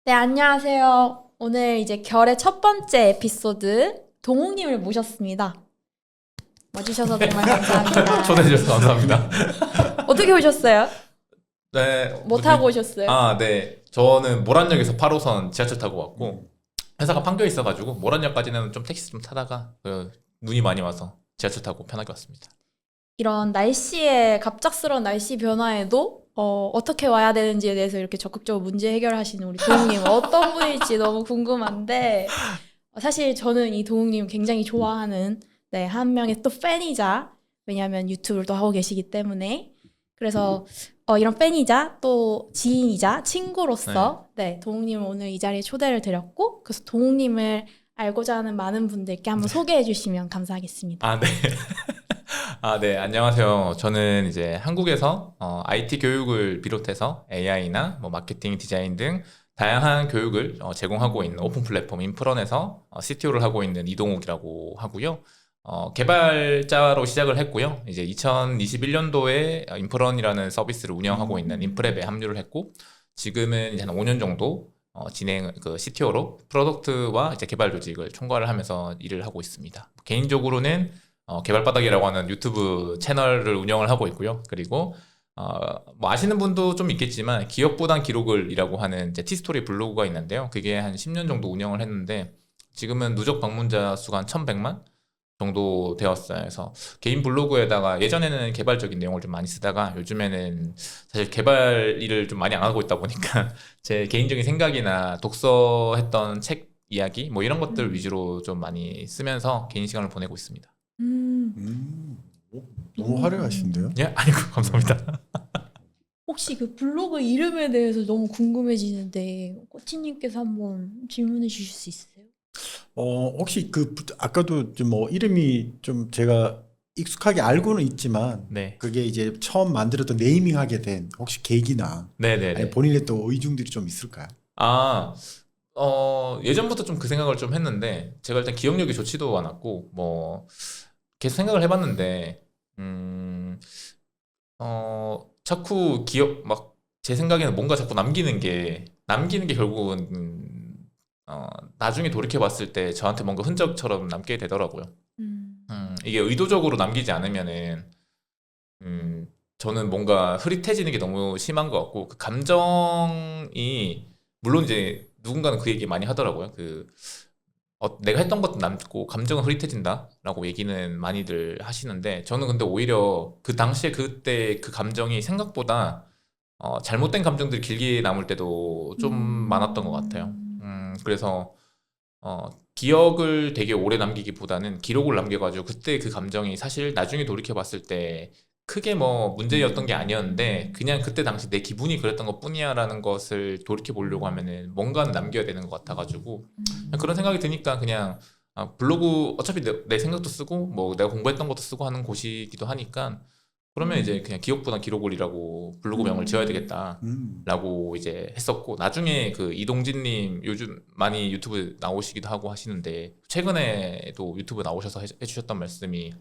네, 안녕하세요. 오늘 이제 결의 첫 번째 에피소드 동욱님을 모셨습니다. 와주셔서 정말 감사합니다. 초대해 주셔서 감사합니다. 어떻게 오셨어요? 네, 뭐 타고 오셨어요? 네. 저는 모란역에서 8호선 지하철 타고 왔고 회사가 판교에 있어가지고 모란역까지는 좀 택시 좀 타다가 눈이 많이 와서 지하철 타고 편하게 왔습니다. 이런 날씨에 갑작스러운 날씨 변화에도 어떻게 와야 되는지에 대해서 이렇게 적극적으로 문제 해결하시는 우리 동욱님 어떤 분일지 너무 궁금한데 사실 저는 이 동욱님 굉장히 좋아하는 한 명의 또 팬이자 왜냐하면 유튜브를 또 하고 계시기 때문에 그래서 이런 팬이자 또 지인이자 친구로서 동욱님을 오늘 이 자리에 초대를 드렸고 그래서 동욱님을 알고자 하는 많은 분들께 한번 소개해 주시면 감사하겠습니다. 네. 네. 안녕하세요. 저는 이제 한국에서 IT 교육을 비롯해서 AI나 뭐 마케팅, 디자인 등 다양한 교육을 제공하고 있는 오픈 플랫폼 인프런에서 CTO를 하고 있는 이동욱이라고 하고요. 개발자로 시작을 했고요. 이제 2021년도에 인프런이라는 서비스를 운영하고 있는 인프랩에 합류를 했고 지금은 이제 한 5년 정도 CTO로 프로덕트와 이제 개발 조직을 총괄을 하면서 일을 하고 있습니다. 개인적으로는 개발바닥이라고 하는 유튜브 채널을 운영을 하고 있고요. 그리고 뭐 아시는 분도 좀 있겠지만 기억보단 기록을이라고 하는 이제 티스토리 블로그가 있는데요. 그게 한 10년 정도 운영을 했는데 지금은 누적 방문자 수가 한 1100만 정도 되었어요. 그래서 개인 블로그에다가 예전에는 개발적인 내용을 좀 많이 쓰다가 요즘에는 사실 개발 일을 좀 많이 안 하고 있다 보니까 제 개인적인 생각이나 독서했던 책 이야기 뭐 이런 것들 위주로 좀 많이 쓰면서 개인 시간을 보내고 있습니다. 너무 화려하신데요? 예? 아니고 감사합니다. 혹시 그 블로그 이름에 대해서 너무 궁금해지는데 코치님께서 한번 질문해 주실 수 있어요? 혹시 아까도 좀 뭐 이름이 좀 제가 익숙하게 알고는 있지만 네. 그게 이제 처음 만들었던 네이밍하게 된 혹시 계기나 네네네. 아니 본인의 또 의중들이 좀 있을까요? 예전부터 좀 그 생각을 좀 했는데 제가 일단 기억력이 좋지도 않았고 뭐 계속 생각을 해봤는데 자꾸 제 생각에는 뭔가 자꾸 남기는 게 결국은 나중에 돌이켜 봤을 때 저한테 뭔가 흔적처럼 남게 되더라고요. 이게 의도적으로 남기지 않으면은 저는 뭔가 흐릿해지는 게 너무 심한 것 같고 그 감정이 물론 이제 누군가는 그 얘기 많이 하더라고요. 내가 했던 것도 남고 감정은 흐릿해진다라고 얘기는 많이들 하시는데 저는 근데 오히려 그 당시에 그때 그 감정이 생각보다 잘못된 감정들이 길게 남을 때도 좀 많았던 것 같아요. 그래서 기억을 되게 오래 남기기보다는 기록을 남겨가지고 그때 그 감정이 사실 나중에 돌이켜봤을 때 크게 뭐 문제였던 게 아니었는데 그냥 그때 당시 내 기분이 그랬던 것 뿐이야라는 것을 돌이켜보려고 하면은 뭔가는 남겨야 되는 것 같아가지고 그냥 그런 생각이 드니까 그냥 블로그 어차피 내 생각도 쓰고 뭐 내가 공부했던 것도 쓰고 하는 곳이기도 하니까 그러면 이제 그냥 기억보단 기록을이라고 블로그명을 지어야 되겠다라고 이제 했었고 나중에 그 이동진님 요즘 많이 유튜브 나오시기도 하고 하시는데 최근에도 유튜브 나오셔서 해주셨던 말씀이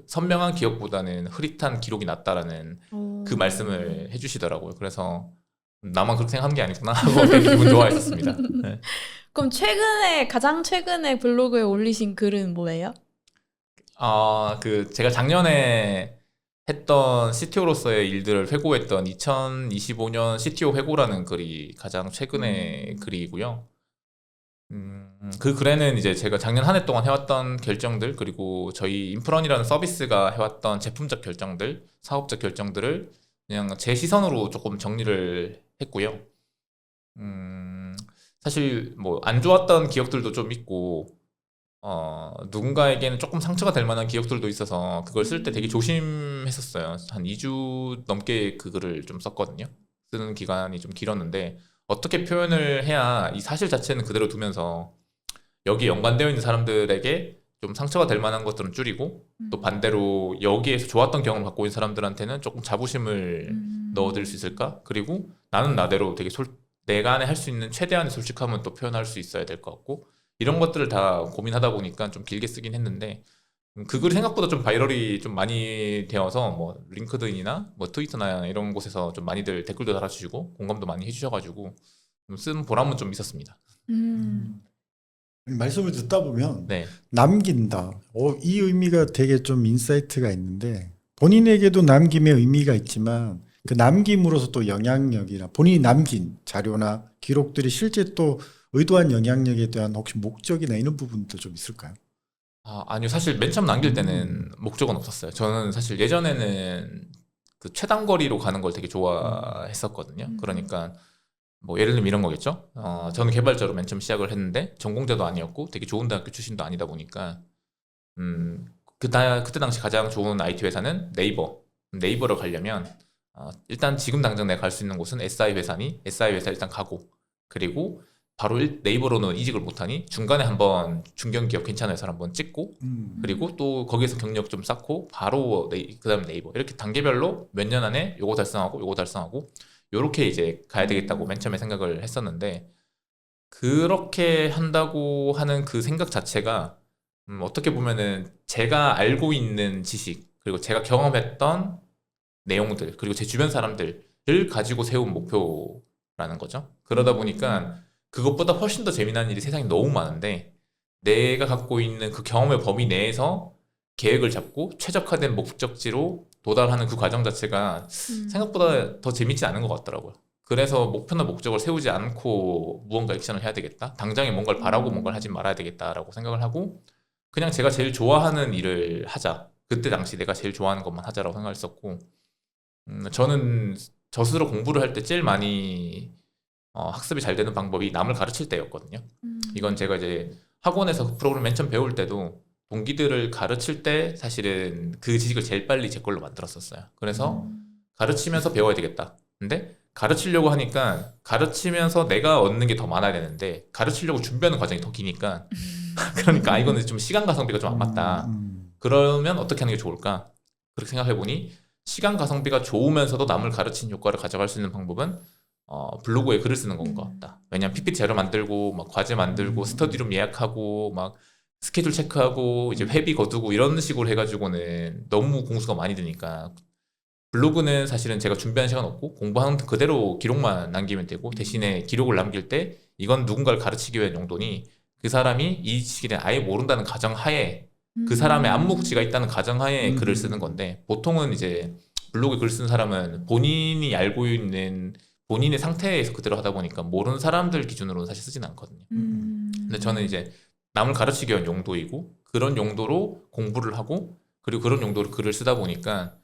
선명한 기억보다는 흐릿한 기록이 낫다라는 그 말씀을 해주시더라고요. 그래서 나만 그렇게 생각하는 게 아니구나 하고 되게 기분 좋아했었습니다. 네. 그럼 가장 최근에 블로그에 올리신 글은 뭐예요? 제가 작년에 했던 CTO로서의 일들을 회고했던 2025년 CTO 회고라는 글이 가장 최근의 글이고요. 그 글에는 이제 제가 작년 한 해 동안 해왔던 결정들 그리고 저희 인프런이라는 서비스가 해왔던 제품적 결정들, 사업적 결정들을 그냥 제 시선으로 조금 정리를 했고요. 사실 뭐 안 좋았던 기억들도 좀 있고 누군가에게는 조금 상처가 될 만한 기억들도 있어서 그걸 쓸 때 되게 조심했었어요. 한 2주 넘게 그 글을 좀 썼거든요. 쓰는 기간이 좀 길었는데 어떻게 표현을 해야 이 사실 자체는 그대로 두면서 여기에 연관되어 있는 사람들에게 좀 상처가 될 만한 것들은 줄이고 또 반대로 여기에서 좋았던 경험을 갖고 있는 사람들한테는 조금 자부심을 넣어드릴 수 있을까? 그리고 나는 나대로 되게 내가 안에 할 수 있는 최대한의 솔직함은 또 표현할 수 있어야 될 것 같고 이런 것들을 다 고민하다 보니까 좀 길게 쓰긴 했는데 그 글이 생각보다 좀 바이럴이 좀 많이 되어서 뭐 링크드인이나 뭐 트위터나 이런 곳에서 좀 많이들 댓글도 달아주시고 공감도 많이 해주셔가지고 좀 쓴 보람은 좀 있었습니다. 말씀을 듣다 보면 네. 남긴다. 이 의미가 되게 좀 인사이트가 있는데 본인에게도 남김의 의미가 있지만 그 남김으로서 또 영향력이나 본인이 남긴 자료나 기록들이 실제 또 의도한 영향력에 대한 혹시 목적이나 이런 부분도 좀 있을까요? 아니요. 사실 맨 처음 남길 때는 목적은 없었어요. 저는 사실 예전에는 그 최단거리로 가는 걸 되게 좋아했었거든요. 그러니까 뭐 예를 들면 이런 거겠죠. 저는 개발자로 맨 처음 시작을 했는데 전공자도 아니었고 되게 좋은 대학교 출신도 아니다 보니까 그때 당시 가장 좋은 IT 회사는 네이버로 가려면 일단 지금 당장 내가 갈 수 있는 곳은 SI 회사니 SI 회사 일단 가고, 그리고 바로 네이버로는 이직을 못하니 중간에 한번 중견기업 괜찮은 회사를 한번 찍고, 그리고 또 거기에서 경력 좀 쌓고 바로 그다음 네이버, 이렇게 단계별로 몇 년 안에 요거 달성하고 요렇게 이제 가야 되겠다고 맨 처음에 생각을 했었는데, 그렇게 한다고 하는 그 생각 자체가 어떻게 보면은 제가 알고 있는 지식, 그리고 제가 경험했던 내용들, 그리고 제 주변 사람들을 가지고 세운 목표라는 거죠. 그러다 보니까 그것보다 훨씬 더 재미난 일이 세상에 너무 많은데, 내가 갖고 있는 그 경험의 범위 내에서 계획을 잡고 최적화된 목적지로 도달하는 그 과정 자체가 생각보다 더 재밌지 않은 것 같더라고요. 그래서 목표나 목적을 세우지 않고 무언가 액션을 해야 되겠다, 당장에 뭔가를 바라고 뭔가를 하지 말아야 되겠다라고 생각을 하고, 그냥 제가 제일 좋아하는 일을 하자, 그때 당시 내가 제일 좋아하는 것만 하자라고 생각했었고, 저는 저 스스로 공부를 할 때 제일 많이 학습이 잘 되는 방법이 남을 가르칠 때였거든요. 이건 제가 이제 학원에서 그 프로그램 맨 처음 배울 때도 동기들을 가르칠 때 사실은 그 지식을 제일 빨리 제 걸로 만들었었어요. 그래서 가르치면서 배워야 되겠다. 근데 가르치려고 하니까 가르치면서 내가 얻는 게 더 많아야 되는데 가르치려고 준비하는 과정이 더 기니까 그러니까 이거는 좀 시간 가성비가 좀 안 맞다. 그러면 어떻게 하는 게 좋을까? 그렇게 생각해 보니 시간 가성비가 좋으면서도 남을 가르치는 효과를 가져갈 수 있는 방법은 블로그에 글을 쓰는 건 것 같다. 왜냐면 PPT 자료 만들고 막 과제 만들고 스터디룸 예약하고 막 스케줄 체크하고 이제 회비 거두고 이런 식으로 해가지고는 너무 공수가 많이 드니까, 블로그는 사실은 제가 준비한 시간 없고 공부하는 그대로 기록만 남기면 되고, 대신에 기록을 남길 때 이건 누군가를 가르치기 위한 용도니 그 사람이 이 시기에 아예 모른다는 가정하에, 그 사람의 안목지가 있다는 가정하에 글을 쓰는 건데, 보통은 이제 블로그에 글 쓰는 사람은 본인이 알고 있는 본인의 상태에서 그대로 하다 보니까 모르는 사람들 기준으로는 사실 쓰지는 않거든요. 근데 저는 이제 남을 가르치기 위한 용도이고 그런 용도로 공부를 하고 그리고 그런 용도로 글을 쓰다 보니까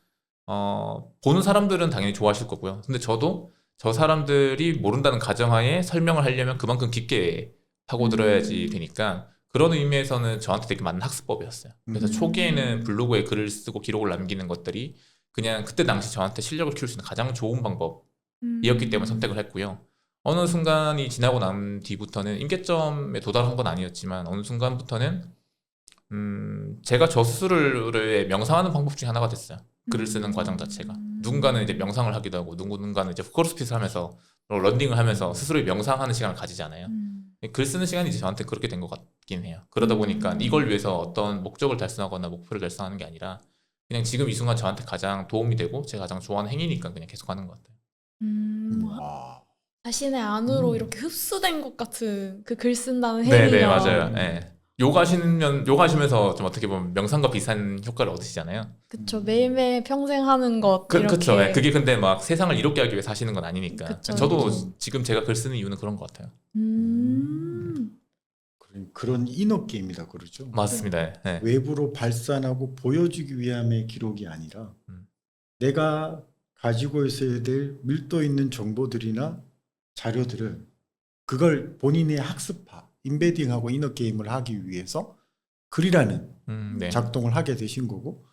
보는 사람들은 당연히 좋아하실 거고요. 근데 저도 저 사람들이 모른다는 가정하에 설명을 하려면 그만큼 깊게 파고들어야지 되니까, 그런 의미에서는 저한테 되게 맞는 학습법이었어요. 그래서 초기에는 블로그에 글을 쓰고 기록을 남기는 것들이 그냥 그때 당시 저한테 실력을 키울 수 있는 가장 좋은 방법이었기 때문에 선택을 했고요. 어느 순간이 지나고 난 뒤부터는 임계점에 도달한 건 아니었지만 어느 순간부터는 제가 저 스스로를 명상하는 방법 중에 하나가 됐어요. 글을 쓰는 과정 자체가. 누군가는 이제 명상을 하기도 하고 누군가는 이제 크로스핏을 하면서 런닝을 하면서 스스로의 명상하는 시간을 가지잖아요. 글 쓰는 시간이 이제 저한테 그렇게 된 것 같긴 해요. 그러다 보니까 이걸 위해서 어떤 목적을 달성하거나 목표를 달성하는 게 아니라 그냥 지금 이 순간 저한테 가장 도움이 되고 제가 가장 좋아하는 행위니까 그냥 계속 하는 것 같아요. 자신의 안으로 이렇게 흡수된 것 같은 그 글 쓴다는 네네, 행위가. 맞아요. 네. 요가 하시면서 좀 어떻게 보면 명상과 비슷한 효과를 얻으시잖아요. 그쵸. 매일매일 평생 하는 것 이렇게. 그쵸. 네. 그게 근데 막 세상을 이롭게 하기 위해서 하시는 건 아니니까. 그쵸, 저도 그쵸. 지금 제가 글 쓰는 이유는 그런 것 같아요. 그런 이너 게임이다 그러죠. 맞습니다. 네. 외부로 발산하고 보여주기 위함의 기록이 아니라 내가 가지고 있어야 될 밀도 있는 정보들이나 자료들을 그걸 본인의 학습화, 인베딩하고 이너 게임을 하기 위해서 글이라는 네. 작동을 하게 되신 거고,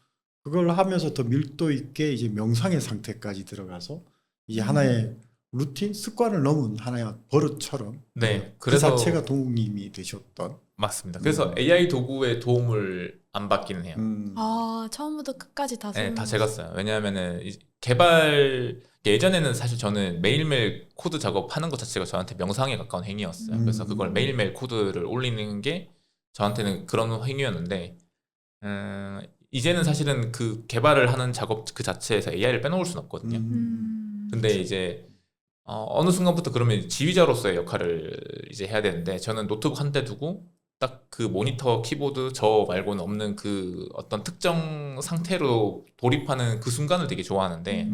그걸 하면서 더 밀도 있게 이제 명상의 상태까지 들어가서 이제 하나의 루틴, 습관을 넘은 하나의 버릇처럼 네. 그 그래서 자체가 도움이 되셨던. 맞습니다. 그래서 AI 도구의 도움을 안 받기는 해요. 처음부터 끝까지 다 네, 쓰는 다 제가 써요. 왜냐하면은 예전에는 사실 저는 매일매일 코드 작업하는 것 자체가 저한테 명상에 가까운 행위였어요. 그래서 그걸 매일매일 코드를 올리는 게 저한테는 그런 행위였는데, 이제는 사실은 그 개발을 하는 작업 그 자체에서 AI를 빼놓을 수는 없거든요. 근데 이제 어느 순간부터 그러면 지휘자로서의 역할을 이제 해야 되는데 저는 노트북 한 대 두고 딱 그 모니터, 키보드 저 말고는 없는 그 어떤 특정 상태로 돌입하는 그 순간을 되게 좋아하는데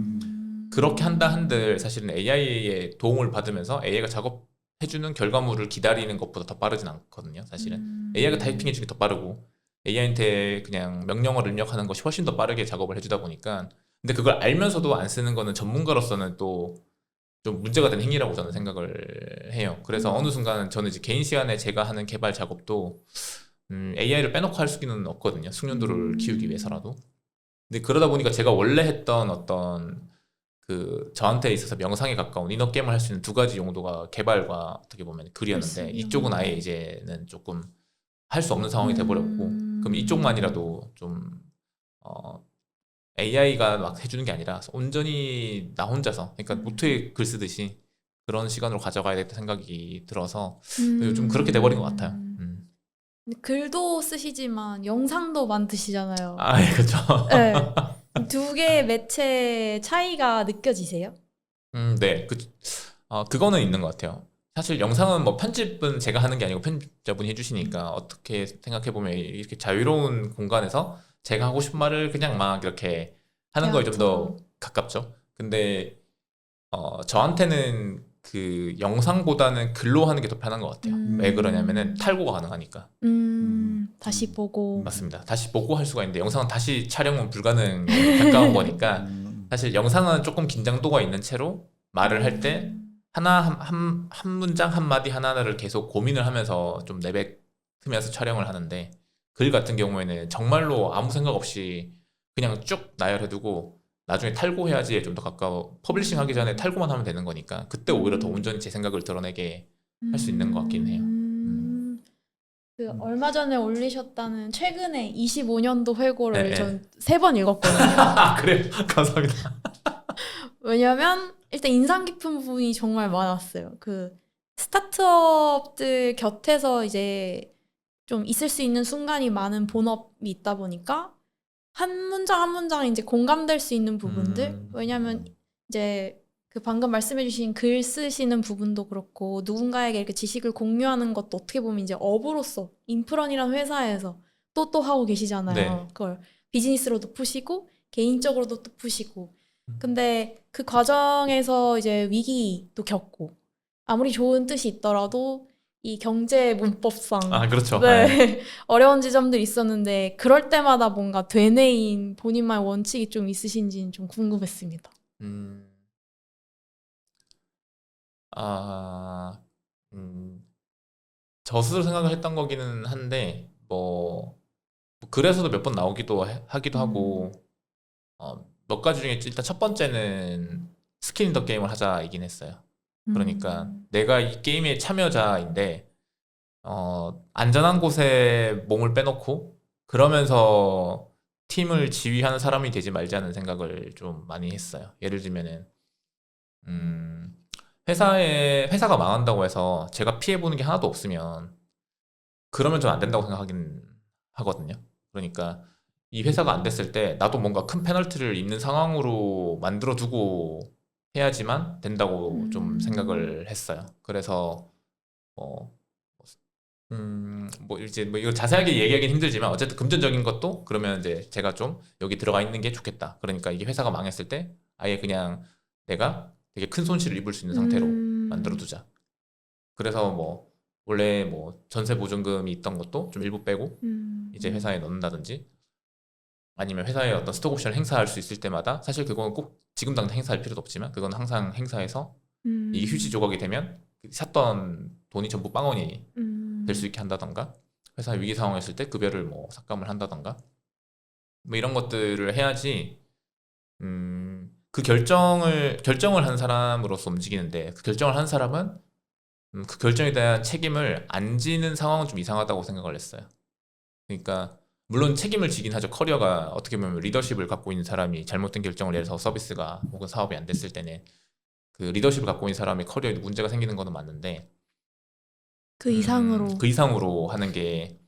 그렇게 한다 한들 사실은 AI의 도움을 받으면서 AI가 작업해주는 결과물을 기다리는 것보다 더 빠르진 않거든요. 사실은 AI가 타이핑 해주는 게 더 빠르고 AI한테 그냥 명령어를 입력하는 것이 훨씬 더 빠르게 작업을 해주다 보니까 근데 그걸 알면서도 안 쓰는 거는 전문가로서는 또 좀 문제가 된 행위라고 저는 생각을 해요. 그래서 어느 순간 저는 이제 개인 시간에 제가 하는 개발 작업도 AI를 빼놓고 할 수는 없거든요. 숙련도를 키우기 위해서라도. 근데 그러다 보니까 제가 원래 했던 어떤 그 저한테 있어서 명상에 가까운 이너 게임을 할 수 있는 두 가지 용도가 개발과 어떻게 보면 글이었는데 글쓰기. 이쪽은 아예 이제는 조금 할 수 없는 상황이 돼버렸고 그럼 이쪽만이라도 좀 AI가 막 해주는 게 아니라 온전히 나 혼자서 그러니까 노트에 글 쓰듯이 그런 시간으로 가져가야 되겠다 생각이 들어서 좀 그렇게 돼버린 것 같아요. 근데 글도 쓰시지만 영상도 만드시잖아요. 아, 예, 그렇죠. 네. 두 개의 매체 차이가 느껴지세요? 네, 그거는 있는 것 같아요. 사실 영상은 뭐 편집은 제가 하는 게 아니고 편집자분이 해주시니까 어떻게 생각해 보면 이렇게 자유로운 공간에서 제가 하고 싶은 말을 그냥 막 이렇게 하는 거에 좀 더 가깝죠. 근데 저한테는 그 영상보다는 글로 하는 게 더 편한 것 같아요. 왜 그러냐면은 탈고가 가능하니까. 다시 보고. 맞습니다. 다시 보고 할 수가 있는데 영상은 다시 촬영은 불가능에 가까운 거니까 사실 영상은 조금 긴장도가 있는 채로 말을 할 때 한 문장 한 마디 하나하나를 계속 고민을 하면서 좀 내뱉으면서 촬영을 하는데 글 같은 경우에는 정말로 아무 생각 없이 그냥 쭉 나열해두고 나중에 탈고해야지에 좀 더 가까워 퍼블리싱 하기 전에 탈고만 하면 되는 거니까 그때 오히려 더 온전히 제 생각을 드러내게 할 수 있는 것 같긴 해요. 얼마 전에 올리셨다는 최근에 25년도 회고를 네, 전 3번 읽었거든요. 아, 그래요? 감사합니다. 왜냐면 일단 인상 깊은 부분이 정말 많았어요. 그 스타트업들 곁에서 이제 좀 있을 수 있는 순간이 많은 본업이 있다 보니까 한 문장 한 문장 이제 공감될 수 있는 부분들. 왜냐면 이제 그 방금 말씀해주신 글 쓰시는 부분도 그렇고 누군가에게 이렇게 지식을 공유하는 것도 어떻게 보면 이제 업으로서 인프런이라는 회사에서 또 하고 계시잖아요. 네. 그걸 비즈니스로도 푸시고 개인적으로도 또 푸시고. 근데 그 과정에서 이제 위기도 겪고 아무리 좋은 뜻이 있더라도 이 경제 문법상 아, 그렇죠. 네, 어려운 지점들이 있었는데 그럴 때마다 뭔가 되뇌인 본인만의 원칙이 좀 있으신지는 좀 궁금했습니다. 저 스스로 생각을 했던 거기는 한데 뭐 그래서도 몇 번 나오기도 하기도 하고 몇 가지 중에 일단 첫 번째는 스킨 인 더 게임을 하자이긴 했어요. 그러니까 내가 이 게임의 참여자인데 안전한 곳에 몸을 빼놓고 그러면서 팀을 지휘하는 사람이 되지 말자는 생각을 좀 많이 했어요. 예를 들면은 회사가 망한다고 해서 제가 피해보는 게 하나도 없으면 그러면 좀 안 된다고 생각하긴 하거든요. 그러니까 이 회사가 안 됐을 때 나도 뭔가 큰 페널티를 입는 상황으로 만들어두고 해야지만 된다고 좀 생각을 했어요. 그래서 이제 뭐 이거 자세하게 얘기하기는 힘들지만 어쨌든 금전적인 것도 그러면 이제 제가 좀 여기 들어가 있는 게 좋겠다. 그러니까 이게 회사가 망했을 때 아예 그냥 내가 되게 큰 손실을 입을 수 있는 상태로 만들어두자. 그래서 뭐 원래 뭐 전세 보증금이 있던 것도 좀 일부 빼고 이제 회사에 넣는다든지 아니면 회사에 어떤 스톡 옵션을 행사할 수 있을 때마다 사실 그건 꼭 지금 당장 행사할 필요도 없지만 그건 항상 행사해서 이게 휴지 조각이 되면 샀던 돈이 전부 빵원이 될 수 있게 한다던가 회사 위기 상황이었을 때 급여를 뭐 삭감을 한다던가 뭐 이런 것들을 해야지 그 결정을 한 사람으로서 움직이는데 그 결정을 한 사람은 그 결정에 대한 책임을 안 지는 상황은 좀 이상하다고 생각을 했어요. 그러니까 물론 책임을 지긴 하죠. 커리어가 어떻게 보면 리더십을 갖고 있는 사람이 잘못된 결정을 내서 서비스가 혹은 사업이 안 됐을 때는 그 리더십을 갖고 있는 사람의 커리어에 문제가 생기는 것은 맞는데 그 이상으로 그 이상으로 하는 게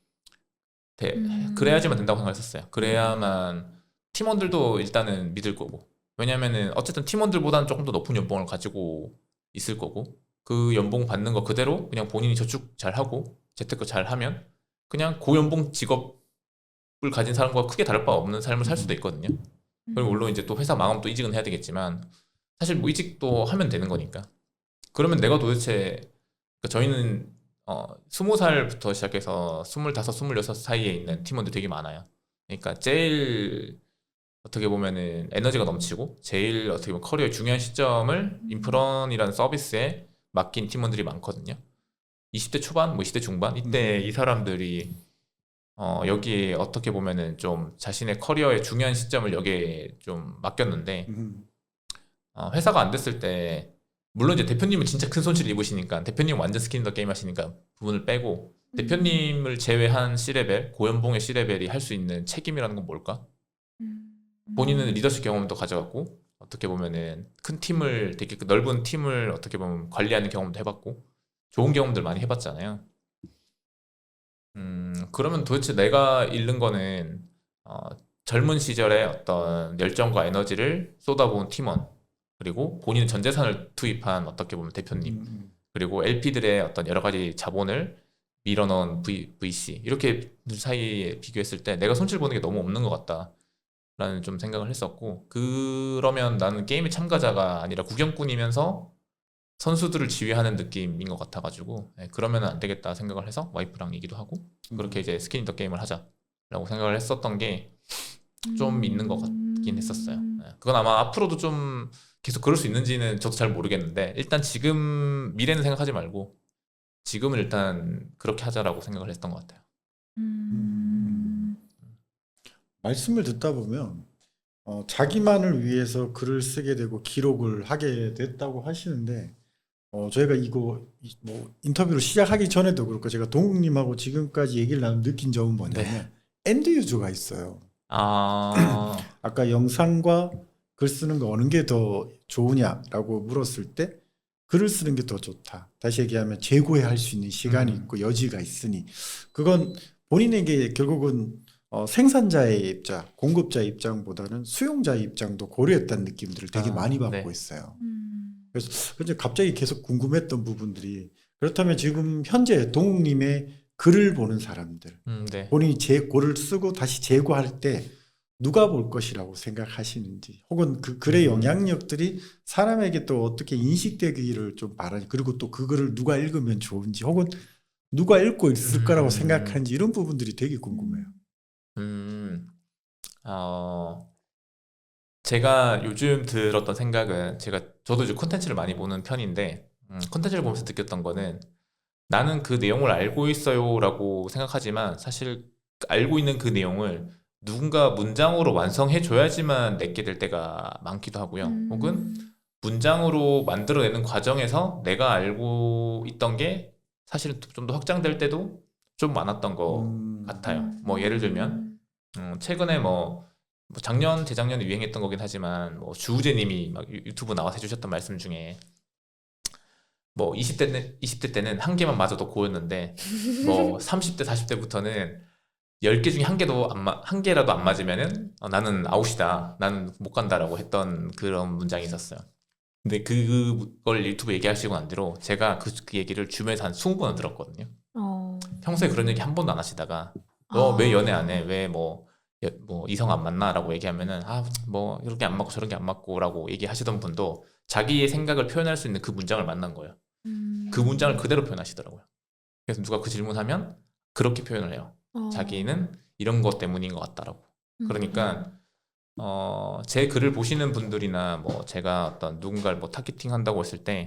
그래야지만 된다고 생각했었어요. 그래야만 팀원들도 일단은 믿을 거고. 왜냐면은 어쨌든 팀원들보다는 조금 더 높은 연봉을 가지고 있을 거고 그 연봉 받는 거 그대로 그냥 본인이 저축 잘 하고 재테크 잘 하면 그냥 고연봉 직업을 가진 사람과 크게 다를 바 없는 삶을 살 수도 있거든요. 그리고 물론 이제 또 회사 마감 또 이직은 해야 되겠지만 사실 뭐 이직도 하면 되는 거니까. 그러면 내가 도대체 그러니까 저희는 20살부터 시작해서 25, 26 사이에 있는 팀원들 되게 많아요. 그러니까 제일 어떻게 보면은 에너지가 넘치고 제일 어떻게 보면 커리어의 중요한 시점을 인프런이라는 서비스에 맡긴 팀원들이 많거든요. 20대 초반, 뭐 20대 중반 이때 이 사람들이 여기에 어떻게 보면은 좀 자신의 커리어의 중요한 시점을 여기에 좀 맡겼는데 회사가 안 됐을 때 물론 이제 대표님은 진짜 큰 손실을 입으시니까 대표님 완전 스킨 인 더 게임 하시니까 부분을 빼고 대표님을 제외한 C레벨, 고연봉의 C레벨이 할 수 있는 책임이라는 건 뭘까? 본인은 리더십 경험도 가져갔고 어떻게 보면은 큰 팀을 되게 넓은 팀을 어떻게 보면 관리하는 경험도 해봤고 좋은 경험들 많이 해봤잖아요. 그러면 도대체 내가 잃는 거는 젊은 시절에 어떤 열정과 에너지를 쏟아부은 팀원 그리고 본인은 전 재산을 투입한 어떻게 보면 대표님 그리고 LP들의 어떤 여러 가지 자본을 밀어넣은 VC 이렇게 사이에 비교했을 때 내가 손실 보는 게 너무 없는 것 같다라는 좀 생각을 했었고 그러면 나는 게임의 참가자가 아니라 구경꾼이면서 선수들을 지휘하는 느낌인 것 같아가지고 그러면 안 되겠다 생각을 해서 와이프랑 얘기도 하고 그렇게 이제 스킨 인 더 게임을 하자라고 생각을 했었던 게 좀 있는 것 같긴 했었어요. 그건 아마 앞으로도 좀 계속 그럴 수 있는지는 저도 잘 모르겠는데 일단 지금 미래는 생각하지 말고 지금은 일단 그렇게 하자라고 생각을 했던 것 같아요. 말씀을 듣다 보면 자기만을 위해서 글을 쓰게 되고 기록을 하게 됐다고 하시는데 저희가 이거 뭐 인터뷰를 시작하기 전에도 그렇고 제가 동욱님하고 지금까지 얘기를 나누면 느낀 점은 뭐냐면 엔드 유저가 있어요. 아까 영상과 글 쓰는 거 어느 게 더 좋으냐라고 물었을 때 글을 쓰는 게 더 좋다. 다시 얘기하면 재고해 할 수 있는 시간이 있고 여지가 있으니 그건 본인에게 결국은 생산자의 입장, 공급자의 입장보다는 수용자의 입장도 고려했다는 느낌들을 되게 많이 받고 있어요. 그래서 근데 갑자기 계속 궁금했던 부분들이 그렇다면 지금 현재 동욱님의 글을 보는 사람들 본인이 글을 쓰고 다시 재고할 때 누가 볼 것이라고 생각하시는지 혹은 그 글의 영향력들이 사람에게 또 어떻게 인식되기를 좀 바라니 그리고 또 그 글을 누가 읽으면 좋은지 혹은 누가 읽고 있을 거라고 생각하는지 이런 부분들이 되게 궁금해요. 제가 요즘 들었던 생각은 저도 이제 콘텐츠를 많이 보는 편인데 콘텐츠를 보면서 느꼈던 거는 나는 그 내용을 알고 있어요라고 생각하지만 사실 알고 있는 그 내용을 누군가 문장으로 완성해 줘야지만 내게 될 때가 많기도 하고요. 혹은 문장으로 만들어내는 과정에서 내가 알고 있던 게 사실은 좀 더 확장될 때도 좀 많았던 것 같아요. 뭐 예를 들면 최근에 뭐 작년 재작년에 유행했던 거긴 하지만 뭐 주우재님이 막 유튜브 나와서 해주셨던 말씀 중에 뭐 20대 때는 한 개만 맞아도 고였는데 뭐 30대 40대부터는 10개 중에 한 개라도 안 맞으면은 나는 아웃이다. 나는 못 간다라고 했던 그런 문장이 있었어요. 근데 그걸 유튜브 얘기하시고 난 뒤로 제가 그 얘기를 주변에서 한 20번은 들었거든요. 평소에 그런 얘기 한 번도 안 하시다가 너 왜 연애 안 해? 왜 뭐 이성 안 만나? 라고 얘기하면은 뭐 이렇게 안 맞고 저런 게 안 맞고 라고 얘기하시던 분도 자기의 생각을 표현할 수 있는 그 문장을 만난 거예요. 그 문장을 그대로 표현하시더라고요. 그래서 누가 그 질문하면 그렇게 표현을 해요. 자기는 이런 것 때문인 것 같다라고. 그러니까 제 글을 보시는 분들이나 뭐 제가 어떤 누군가를 뭐 타겟팅 한다고 했을 때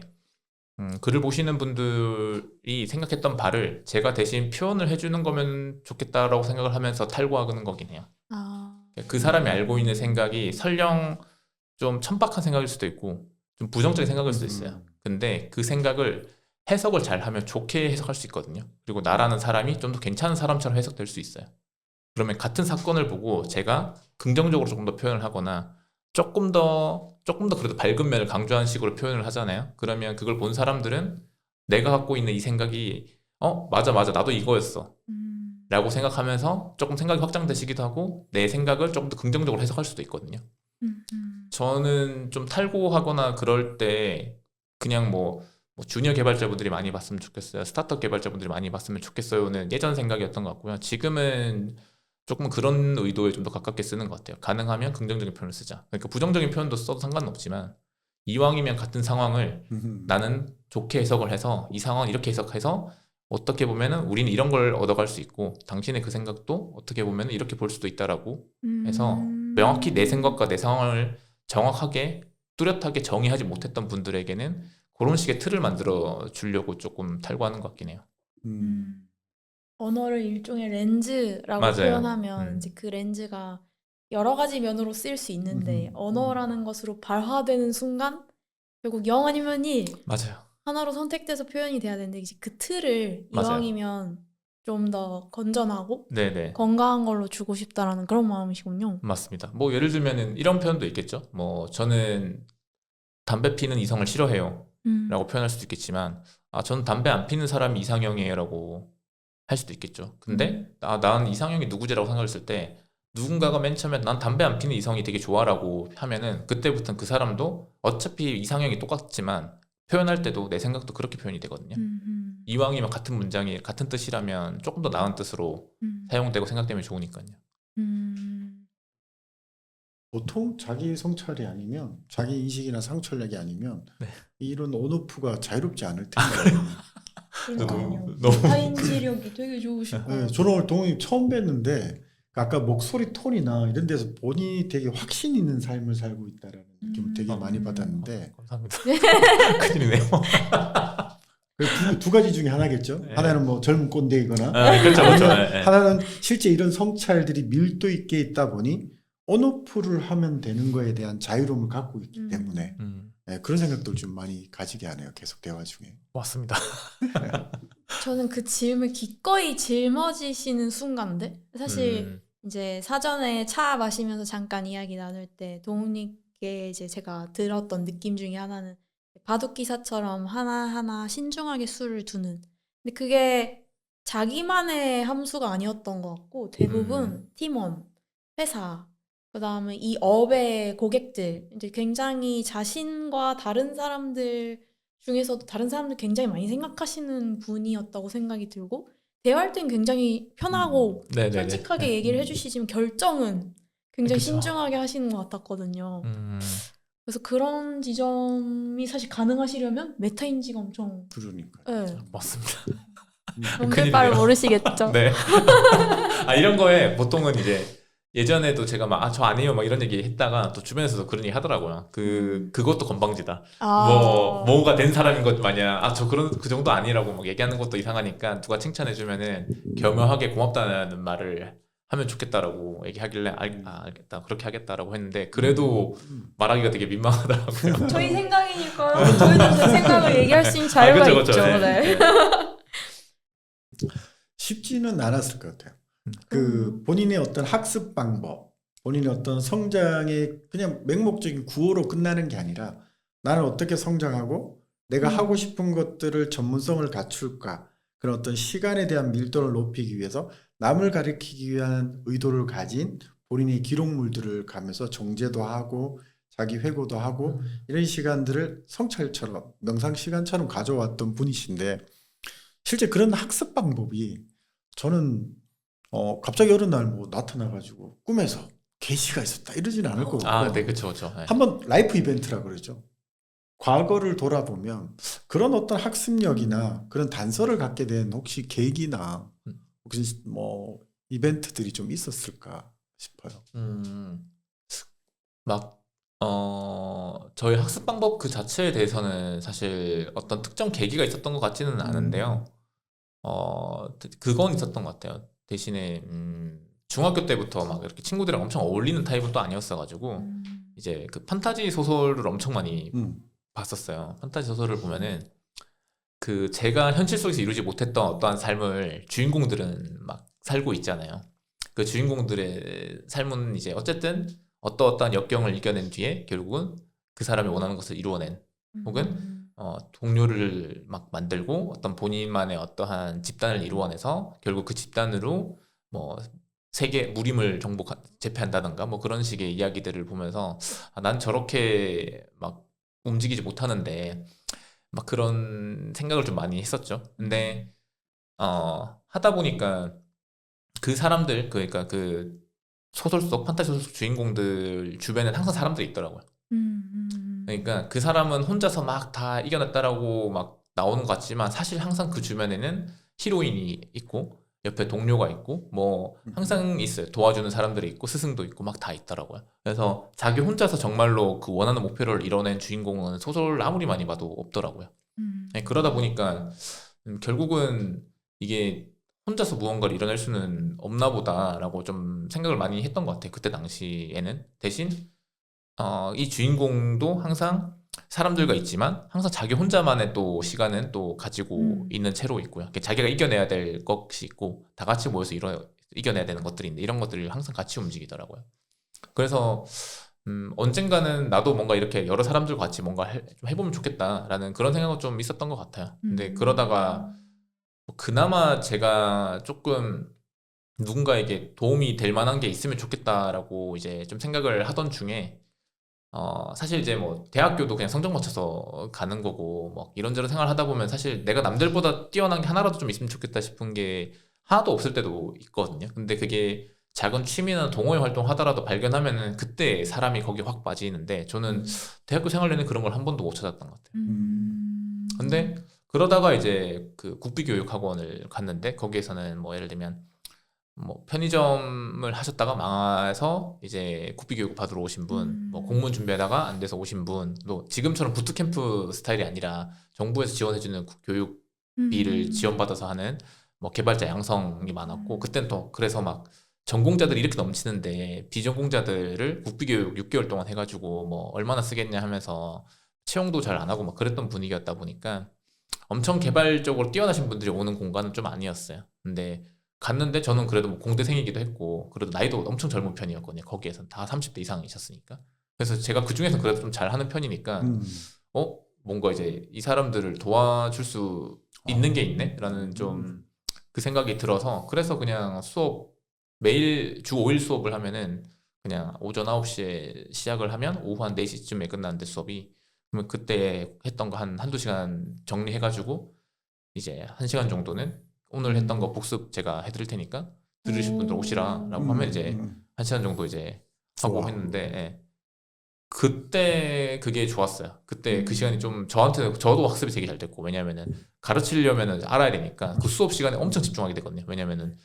글을 보시는 분들이 생각했던 바를 제가 대신 표현을 해주는 거면 좋겠다라고 생각을 하면서 탈구하는 거긴 해요. 그 사람이 알고 있는 생각이 설령 좀 천박한 생각일 수도 있고 좀 부정적인 생각일 수도 있어요. 근데 그 생각을 해석을 잘 하면 좋게 해석할 수 있거든요. 그리고 나라는 사람이 좀 더 괜찮은 사람처럼 해석될 수 있어요. 그러면 같은 사건을 보고 제가 긍정적으로 조금 더 표현을 하거나 조금 더 그래도 밝은 면을 강조하는 식으로 표현을 하잖아요. 그러면 그걸 본 사람들은 내가 갖고 있는 이 생각이 맞아 나도 이거였어 라고 생각하면서 조금 생각이 확장되시기도 하고 내 생각을 조금 더 긍정적으로 해석할 수도 있거든요. 저는 좀 탈고하거나 그럴 때 그냥 뭐 주니어 개발자분들이 많이 봤으면 좋겠어요. 스타트업 개발자분들이 많이 봤으면 좋겠어요는 예전 생각이었던 것 같고요. 지금은 조금 그런 의도에 좀 더 가깝게 쓰는 것 같아요. 가능하면 긍정적인 표현을 쓰자. 그러니까 부정적인 표현도 써도 상관은 없지만 이왕이면 같은 상황을 나는 좋게 해석을 해서 이 상황은 이렇게 해석해서 어떻게 보면은 우리는 이런 걸 얻어갈 수 있고 당신의 그 생각도 어떻게 보면은 이렇게 볼 수도 있다라고 해서 명확히 내 생각과 내 상황을 정확하게 뚜렷하게 정의하지 못했던 분들에게는 그런 식의 틀을 만들어 주려고 조금 탈구하는 것 같긴 해요. 언어를 일종의 렌즈라고 맞아요. 표현하면 이제 그 렌즈가 여러 가지 면으로 쓰일 수 있는데 언어라는 것으로 발화되는 순간 결국 영 아니면 일 맞아요. 하나로 선택돼서 표현이 돼야 되는데 이제 그 틀을 맞아요. 이왕이면 좀 더 건전하고 네네. 건강한 걸로 주고 싶다라는 그런 마음이시군요. 맞습니다. 뭐 예를 들면은 이런 표현도 있겠죠. 뭐 저는 담배 피는 이성을 싫어해요. 라고 표현할 수도 있겠지만 저는 담배 안 피는 사람이 이상형이에요 라고 할 수도 있겠죠. 근데 난 이상형이 누구지라고 생각했을 때 누군가가 맨 처음에 난 담배 안 피는 이성이 되게 좋아라고 하면은 그때부터는 그 사람도 어차피 이상형이 똑같지만 표현할 때도 내 생각도 그렇게 표현이 되거든요. 이왕이면 같은 문장이 같은 뜻이라면 조금 더 나은 뜻으로 사용되고 생각되면 좋으니까요. 보통 자기 성찰이 아니면 자기 인식이나 상철력이 아니면 이런 온오프가 자유롭지 않을 텐데. 그러니까요. 너무 타인지력이 되게 좋으실 거예요. 저는 오늘 동훈님 처음 뵀는데 아까 목소리 톤이나 이런 데서 본인이 되게 확신 있는 삶을 살고 있다라는 느낌을 되게 많이 받았는데 감사합니다. 큰일이네요. 두 가지 중에 하나겠죠. 네. 하나는 뭐 젊은 꼰대이거나 그렇죠, 그렇죠. 하나는 실제 이런 성찰들이 밀도 있게 있다 보니 온오프를 하면 되는 거에 대한 자유로움을 갖고 있기 때문에 그런 생각들 좀 많이 가지게 하네요. 계속 대화 중에. 맞습니다. 저는 그 질문 기꺼이 짊어지시는 순간들 사실 이제 사전에 차 마시면서 잠깐 이야기 나눌 때 동욱님께 이제 제가 들었던 느낌 중에 하나는 바둑 기사처럼 하나하나 신중하게 수를 두는 근데 그게 자기만의 함수가 아니었던 것 같고 대부분 팀원, 회사 그다음에 이 업의 고객들 이제 굉장히 자신과 다른 사람들 중에서도 다른 사람들 굉장히 많이 생각하시는 분이었다고 생각이 들고 대화할 땐 굉장히 편하고 네네네. 솔직하게 얘기를 해주시지만 결정은 굉장히 그쵸. 신중하게 하시는 것 같았거든요. 그래서 그런 지점이 사실 가능하시려면 메타인지가 엄청 그러니까. 네. 맞습니다. 정대빠를 모르시겠죠? 네. 이런 거에 보통은 이제 예전에도 제가 막 저 아니에요 막 이런 얘기 했다가 또 주변에서도 그런 얘기 하더라고요. 그것도 건방지다. 뭐가 된 사람인 것 마냥 그 정도 아니라고 막 얘기하는 것도 이상하니까 누가 칭찬해주면은 겸허하게 고맙다는 말을 하면 좋겠다라고 얘기하길래 알겠다 그렇게 하겠다라고 했는데 그래도 말하기가 되게 민망하더라고요. 저희 생각이니까요. 저희도 제 생각을 얘기할 수 있는 자유가 그쵸, 있죠. 그쵸. 네. 쉽지는 않았을 것 같아요. 본인의 어떤 학습 방법, 본인의 어떤 성장의 그냥 맹목적인 구호로 끝나는 게 아니라 나는 어떻게 성장하고 내가 하고 싶은 것들을 전문성을 갖출까 그런 어떤 시간에 대한 밀도를 높이기 위해서 남을 가리키기 위한 의도를 가진 본인의 기록물들을 가면서 정제도 하고 자기 회고도 하고 이런 시간들을 성찰처럼 명상 시간처럼 가져왔던 분이신데 실제 그런 학습 방법이 저는 갑자기 어느 날 뭐 나타나가지고 꿈에서 계시가 있었다 이러지는 않을 거고 네, 그렇죠, 그렇죠. 한번 라이프 이벤트라고 그러죠. 과거를 돌아보면 그런 어떤 학습력이나 그런 단서를 갖게 된 혹시 계기나 혹시 뭐 이벤트들이 좀 있었을까 싶어요. 저희 학습 방법 그 자체에 대해서는 사실 어떤 특정 계기가 있었던 것 같지는 않은데요. 그건 있었던 것 같아요. 대신에 중학교 때부터 막 이렇게 친구들이랑 엄청 어울리는 타입은 또 아니었어가지고 이제 그 판타지 소설을 엄청 많이 봤었어요. 판타지 소설을 보면은 그 제가 현실 속에서 이루지 못했던 어떠한 삶을 주인공들은 막 살고 있잖아요. 그 주인공들의 삶은 이제 어쨌든 어떠한 역경을 이겨낸 뒤에 결국은 그 사람이 원하는 것을 이루어낸 혹은 동료를 막 만들고 어떤 본인만의 어떠한 집단을 이루어내서 결국 그 집단으로 뭐 세계 무림을 제패한다던가 뭐 그런 식의 이야기들을 보면서 난 저렇게 막 움직이지 못하는데 막 그런 생각을 좀 많이 했었죠. 근데 하다 보니까 그 사람들 그러니까 그 소설 속 판타지 소설 속 주인공들 주변엔 항상 사람들이 있더라고요. 그러니까 그 사람은 혼자서 막 다 이겨냈다라고 막 나오는 것 같지만 사실 항상 그 주변에는 히로인이 있고 옆에 동료가 있고 뭐 항상 있어요. 도와주는 사람들이 있고 스승도 있고 막 다 있더라고요. 그래서 자기 혼자서 정말로 그 원하는 목표를 이뤄낸 주인공은 소설 아무리 많이 봐도 없더라고요. 네, 그러다 보니까 결국은 이게 혼자서 무언가를 이뤄낼 수는 없나 보다라고 좀 생각을 많이 했던 것 같아요. 그때 당시에는. 대신 이 주인공도 항상 사람들과 있지만 항상 자기 혼자만의 또 시간은 또 가지고 있는 채로 있고요. 자기가 이겨내야 될 것이 있고 다 같이 모여서 이겨내야 되는 것들이 있는데 이런 것들이 항상 같이 움직이더라고요. 그래서 언젠가는 나도 뭔가 이렇게 여러 사람들과 같이 뭔가 좀 해보면 좋겠다라는 그런 생각은 좀 있었던 것 같아요. 근데 그러다가 뭐 그나마 제가 조금 누군가에게 도움이 될 만한 게 있으면 좋겠다라고 이제 좀 생각을 하던 중에 사실 이제 뭐 대학교도 그냥 성적 맞춰서 가는 거고 뭐 이런저런 생활을 하다 보면 사실 내가 남들보다 뛰어난 게 하나라도 좀 있으면 좋겠다 싶은 게 하나도 없을 때도 있거든요. 근데 그게 작은 취미나 동호회 활동 하더라도 발견하면은 그때 사람이 거기 확 빠지는데 저는 대학교 생활 내내 그런 걸 한 번도 못 찾았던 것 같아요. 근데 그러다가 이제 그 국비교육학원을 갔는데 거기에서는 뭐 예를 들면 뭐 편의점을 하셨다가 망해서 이제 국비교육 받으러 오신 분, 뭐 공무원 준비하다가 안 돼서 오신 분, 또 지금처럼 부트캠프 스타일이 아니라 정부에서 지원해주는 교육비를 지원받아서 하는 뭐 개발자 양성이 많았고 그땐 또 그래서 막 전공자들이 이렇게 넘치는데 비전공자들을 국비교육 6개월 동안 해가지고 뭐 얼마나 쓰겠냐 하면서 채용도 잘 안 하고 막 그랬던 분위기였다 보니까 엄청 개발적으로 뛰어나신 분들이 오는 공간은 좀 아니었어요. 근데 갔는데 저는 그래도 뭐 공대생이기도 했고 그래도 나이도 엄청 젊은 편이었거든요. 거기에선 다 30대 이상이셨으니까. 그래서 제가 그 중에서 그래도 좀 잘하는 편이니까 뭔가 이제 이 사람들을 도와줄 수 있는 게 있네? 라는 좀 그 생각이 들어서 그래서 그냥 수업 매일 주 5일 수업을 하면은 그냥 오전 9시에 시작을 하면 오후 한 4시쯤에 끝나는데 수업이 그러면 그때 했던 거 한두 시간 정리해가지고 이제 1시간 정도는 오늘 했던 거 복습 제가 해드릴 테니까 들으실 분들 오시라라고 하면 이제 1시간 정도 이제 하고 좋아. 했는데 예. 그때 그게 좋았어요. 그때 그 시간이 좀 저한테는 저도 학습이 되게 잘 됐고 왜냐면은 가르치려면은 알아야 되니까 그 수업 시간에 엄청 집중하게 되거든요. 왜냐면은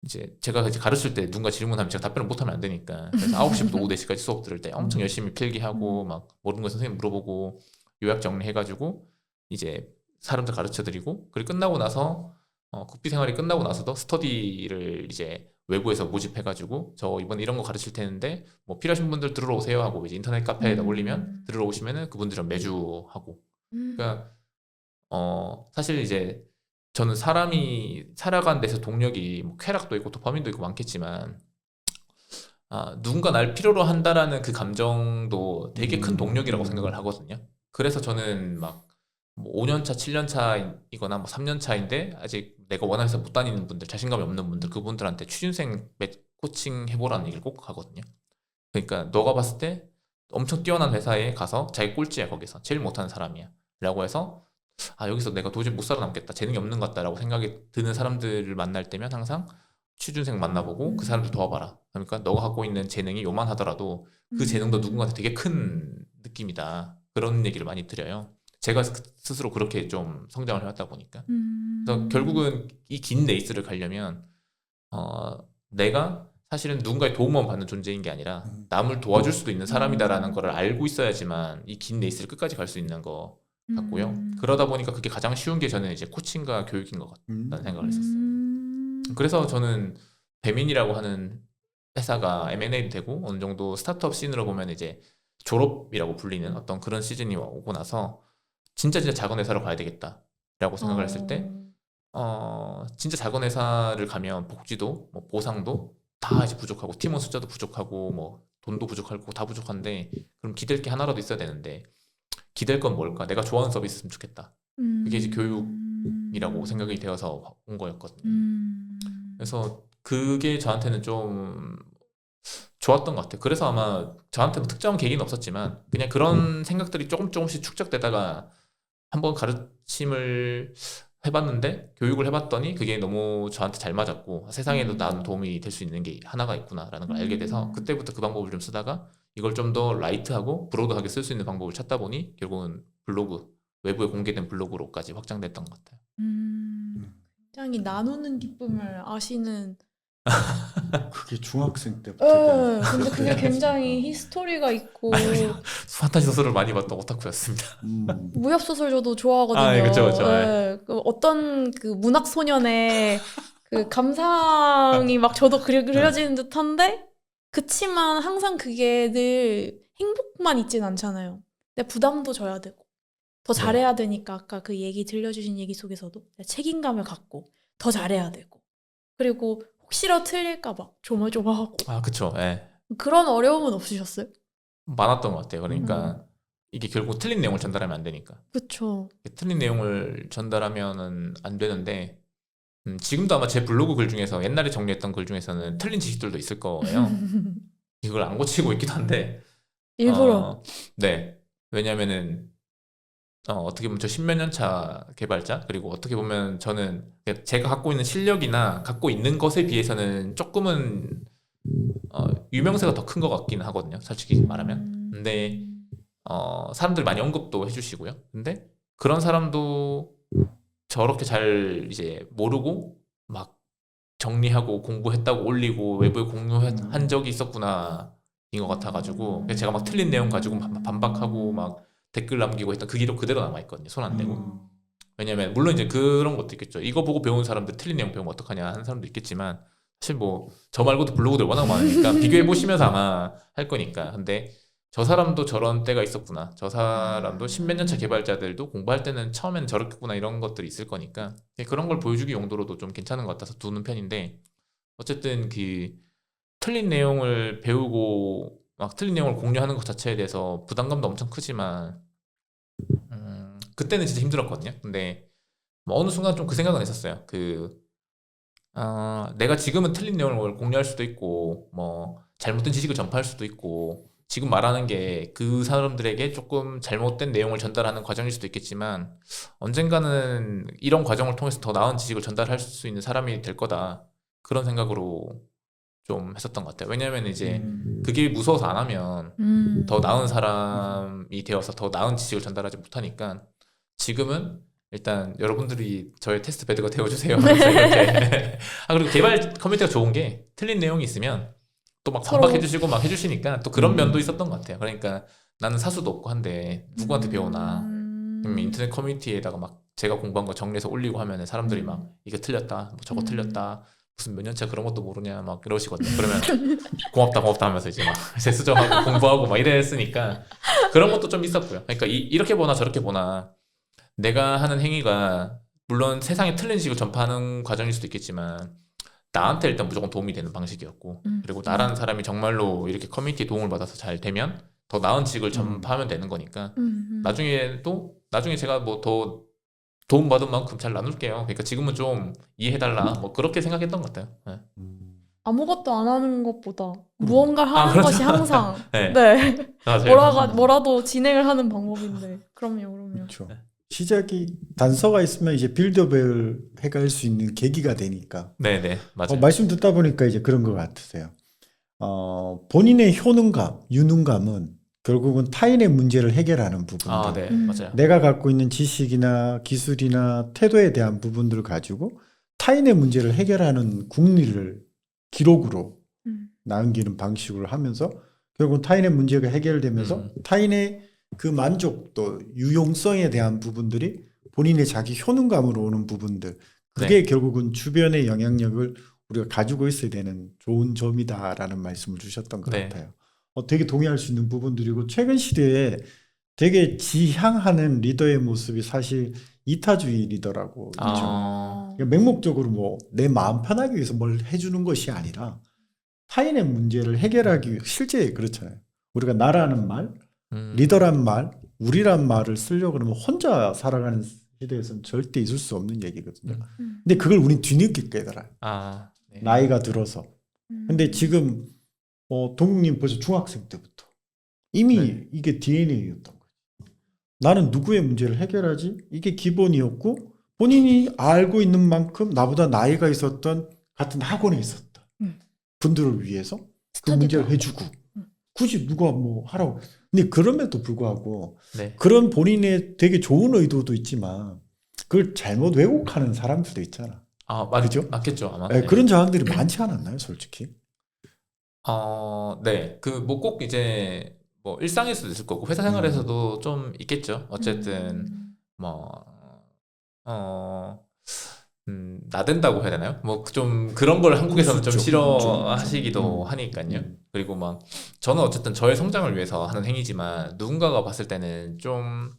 이제 제가 이제 가르칠 때 누군가 질문하면 제가 답변을 못하면 안 되니까 그래서 9시부터 오후 4시까지 수업 들을 때 엄청 열심히 필기하고 막 모르는 거 선생님 물어보고 요약 정리해가지고 이제 사람들 가르쳐드리고 그리고 끝나고 나서 국비 생활이 끝나고 나서도 스터디를 이제 외부에서 모집해가지고 저 이번 이런 거 가르칠 테는데 뭐 필요하신 분들 들으러 오세요 하고 이제 인터넷 카페에다 올리면 들으러 오시면은 그분들은 매주 하고 그러니까 사실 이제 저는 사람이 살아가는 데서 동력이 뭐 쾌락도 있고 도파민도 있고 많겠지만 누군가 날 필요로 한다라는 그 감정도 되게 큰 동력이라고 생각을 하거든요. 그래서 저는 막 뭐 5년 차, 7년 차이거나 뭐 3년 차인데 아직 내가 원해서 못 다니는 분들, 자신감이 없는 분들, 그분들한테 취준생 코칭 해보라는 얘기를 꼭 하거든요. 그러니까 너가 봤을 때 엄청 뛰어난 회사에 가서 자기 꼴찌야 거기서 제일 못하는 사람이야 라고 해서 여기서 내가 도저히 못 살아남겠다 재능이 없는 것 같다라고 생각이 드는 사람들을 만날 때면 항상 취준생 만나보고 그 사람들 도와봐라. 그러니까 너가 갖고 있는 재능이 요만하더라도 그 재능도 누군가한테 되게 큰 느낌이다. 그런 얘기를 많이 드려요. 제가 스스로 그렇게 좀 성장을 해왔다 보니까. 그래서 결국은 이 긴 레이스를 가려면 내가 사실은 누군가의 도움만 받는 존재인 게 아니라 남을 도와줄 수도 있는 사람이다라는 거를 알고 있어야지만 이 긴 레이스를 끝까지 갈 수 있는 거 같고요. 그러다 보니까 그게 가장 쉬운 게 저는 이제 코칭과 교육인 것 같다는 생각을 했었어요. 그래서 저는 배민이라고 하는 회사가 M&A도 되고 어느 정도 스타트업 씬으로 보면 이제 졸업이라고 불리는 어떤 그런 시즌이 오고 나서 진짜 작은 회사로 가야 되겠다라고 생각을 했을 때 진짜 작은 회사를 가면 복지도 뭐 보상도 다 이제 부족하고 팀원 숫자도 부족하고 뭐 돈도 부족하고 다 부족한데 그럼 기댈 게 하나라도 있어야 되는데 기댈 건 뭘까? 내가 좋아하는 서비스 있으면 좋겠다. 그게 이제 교육이라고 생각이 되어서 온 거였거든요. 그래서 그게 저한테는 좀 좋았던 것 같아요. 그래서 아마 저한테 뭐 특정한 계기는 없었지만 그냥 그런 생각들이 조금씩 축적되다가 한번 가르침을 해봤는데 교육을 해봤더니 그게 너무 저한테 잘 맞았고 세상에도 나는 도움이 될 수 있는 게 하나가 있구나라는 걸 알게 돼서 그때부터 그 방법을 좀 쓰다가 이걸 좀 더 라이트하고 브로드하게 쓸 수 있는 방법을 찾다 보니 결국은 블로그, 외부에 공개된 블로그로까지 확장됐던 것 같아요. 굉장히 나누는 기쁨을 아시는. 그게 중학생 때부터. 근데 그게 굉장히 히스토리가 있고. 판타지 소설을 많이 봤던 오타쿠였습니다. 무협 소설 저도 좋아하거든요. 아, 예, 그쵸. 그 어떤 그 문학 소년의 그 감상이 막 저도 그려지는 듯한데 그치만 항상 그게 늘 행복만 있진 않잖아요. 근데 부담도 져야 되고 더 잘해야 되니까 아까 그 얘기 들려주신 얘기 속에서도 책임감을 갖고 더 잘해야 되고 그리고 혹시라도 틀릴까봐 조마조마하고. 아, 그쵸. 예. 그런 어려움은 없으셨어요? 많았던 것 같아요. 그러니까 이게 결국 틀린 내용을 전달하면 안 되니까. 그쵸. 틀린 내용을 전달하면은 안 되는데 지금도 아마 제 블로그 글 중에서 옛날에 정리했던 글 중에서는 틀린 지식들도 있을 거예요. 이걸 안 고치고 있기도 한데 일부러. 네. 왜냐면은 어떻게 보면 저 십몇 년 차 개발자 그리고 어떻게 보면 저는 제가 갖고 있는 실력이나 갖고 있는 것에 비해서는 조금은 유명세가 더 큰 것 같긴 하거든요. 솔직히 말하면. 근데 사람들이 많이 언급도 해주시고요. 근데 그런 사람도 저렇게 잘 이제 모르고 막 정리하고 공부했다고 올리고 외부에 공유한 적이 있었구나 인 것 같아가지고 제가 막 틀린 내용 가지고 반박하고 막 댓글 남기고 했던 그 기록 그대로 남아있거든요. 손 안 대고. 왜냐면 물론 이제 그런 것도 있겠죠. 이거 보고 배운 사람들 틀린 내용 배우면 어떡하냐 하는 사람도 있겠지만 사실 뭐 저 말고도 블로그들 워낙 많으니까 비교해 보시면서 아마 할 거니까. 근데 저 사람도 저런 때가 있었구나. 저 사람도 십몇 년 차 개발자들도 공부할 때는 처음에는 저렇겠구나 이런 것들이 있을 거니까 그런 걸 보여주기 용도로도 좀 괜찮은 것 같아서 두는 편인데 어쨌든 그 틀린 내용을 배우고 막 틀린 내용을 공유하는 것 자체에 대해서 부담감도 엄청 크지만 그때는 진짜 힘들었거든요. 근데 뭐 어느 순간 좀 그 생각은 했었어요. 내가 지금은 틀린 내용을 공유할 수도 있고 뭐 잘못된 지식을 전파할 수도 있고 지금 말하는 게 그 사람들에게 조금 잘못된 내용을 전달하는 과정일 수도 있겠지만 언젠가는 이런 과정을 통해서 더 나은 지식을 전달할 수 있는 사람이 될 거다. 그런 생각으로 좀 했었던 것 같아요. 왜냐면 이제 그게 무서워서 안 하면 더 나은 사람이 되어서 더 나은 지식을 전달하지 못하니까 지금은 일단 여러분들이 저의 테스트 베드가 되어주세요. 그래서 이렇게 그리고 개발 커뮤니티가 좋은 게 틀린 내용이 있으면 또 막 반박해주시고 막 해주시니까 또 그런 면도 있었던 것 같아요. 그러니까 나는 사수도 없고 한데 누구한테 배우나 인터넷 커뮤니티에다가 막 제가 공부한 거 정리해서 올리고 하면 사람들이 막 이거 틀렸다, 뭐 저거 틀렸다, 무슨 몇 년차 그런 것도 모르냐 막 이러시거든요. 그러면 고맙다 하면서 이제 막 재수정하고 공부하고 막 이랬으니까 그런 것도 좀 있었고요. 그러니까 이렇게 보나 저렇게 보나 내가 하는 행위가 물론 세상에 틀린 지식을 전파하는 과정일 수도 있겠지만 나한테 일단 무조건 도움이 되는 방식이었고 그리고 나라는 사람이 정말로 이렇게 커뮤니티에 도움을 받아서 잘 되면 더 나은 지식을 전파하면 되는 거니까 나중에 제가 뭐 더 도움받은 만큼 잘 나눌게요. 그러니까 지금은 좀 이해해달라 뭐 그렇게 생각했던 것 같아요. 네. 아무것도 안 하는 것보다 무언가를 하는 그렇죠. 것이 항상 네. 맞아요. 뭐라도 진행을 하는 방법인데 그럼요. 그렇죠. 시작이 단서가 있으면 이제 빌드업을 해갈 수 있는 계기가 되니까. 네네 맞아요. 말씀 듣다 보니까 이제 그런 것 같으세요. 본인의 효능감, 유능감은 결국은 타인의 문제를 해결하는 부분들. 네 맞아요. 내가 갖고 있는 지식이나 기술이나 태도에 대한 부분들을 가지고 타인의 문제를 해결하는 국리를 기록으로 남기는 방식으로 하면서 결국 타인의 문제가 해결되면서 타인의 그 만족도, 유용성에 대한 부분들이 본인의 자기 효능감으로 오는 부분들 그게 결국은 주변의 영향력을 우리가 가지고 있어야 되는 좋은 점이다라는 말씀을 주셨던 것 같아요. 되게 동의할 수 있는 부분들이고 최근 시대에 되게 지향하는 리더의 모습이 사실 이타주의 리더라고 그렇죠. 맹목적으로 뭐 내 마음 편하기 위해서 뭘 해주는 것이 아니라 타인의 문제를 해결하기 위해 실제 그렇잖아요. 우리가 나라는 말, 리더란 말, 우리란 말을 쓰려고 그러면 혼자 살아가는 시대에서는 절대 있을 수 없는 얘기거든요. 근데 그걸 우린 뒤늦게 깨달아요. 나이가 들어서. 근데 지금 동욱님 벌써 중학생 때부터 이미 네. 이게 DNA였던 거지. 나는 누구의 문제를 해결하지? 이게 기본이었고 본인이 알고 있는 만큼 나보다 나이가 있었던 같은 학원에 있었다. 분들을 위해서 그 스터디도 문제를 하고. 해주고 굳이 누가 뭐 하라고. 근데 그럼에도 불구하고 네. 그런 본인의 되게 좋은 의도도 있지만 그걸 잘못 왜곡하는 사람들도 있잖아. 그죠? 맞겠죠, 아마. 네, 네. 그런 저항들이 많지 않았나요, 솔직히? 네. 그 뭐 꼭 이제 뭐 일상에서도 있을 거고 회사 생활에서도 좀 있겠죠. 어쨌든 뭐 나댄다고 해야 되나요? 뭐 좀 그런 걸 한국에서는 좀 그렇죠. 싫어하시기도 좀. 하니까요. 그리고 막 저는 어쨌든 저의 성장을 위해서 하는 행위지만 누군가가 봤을 때는 좀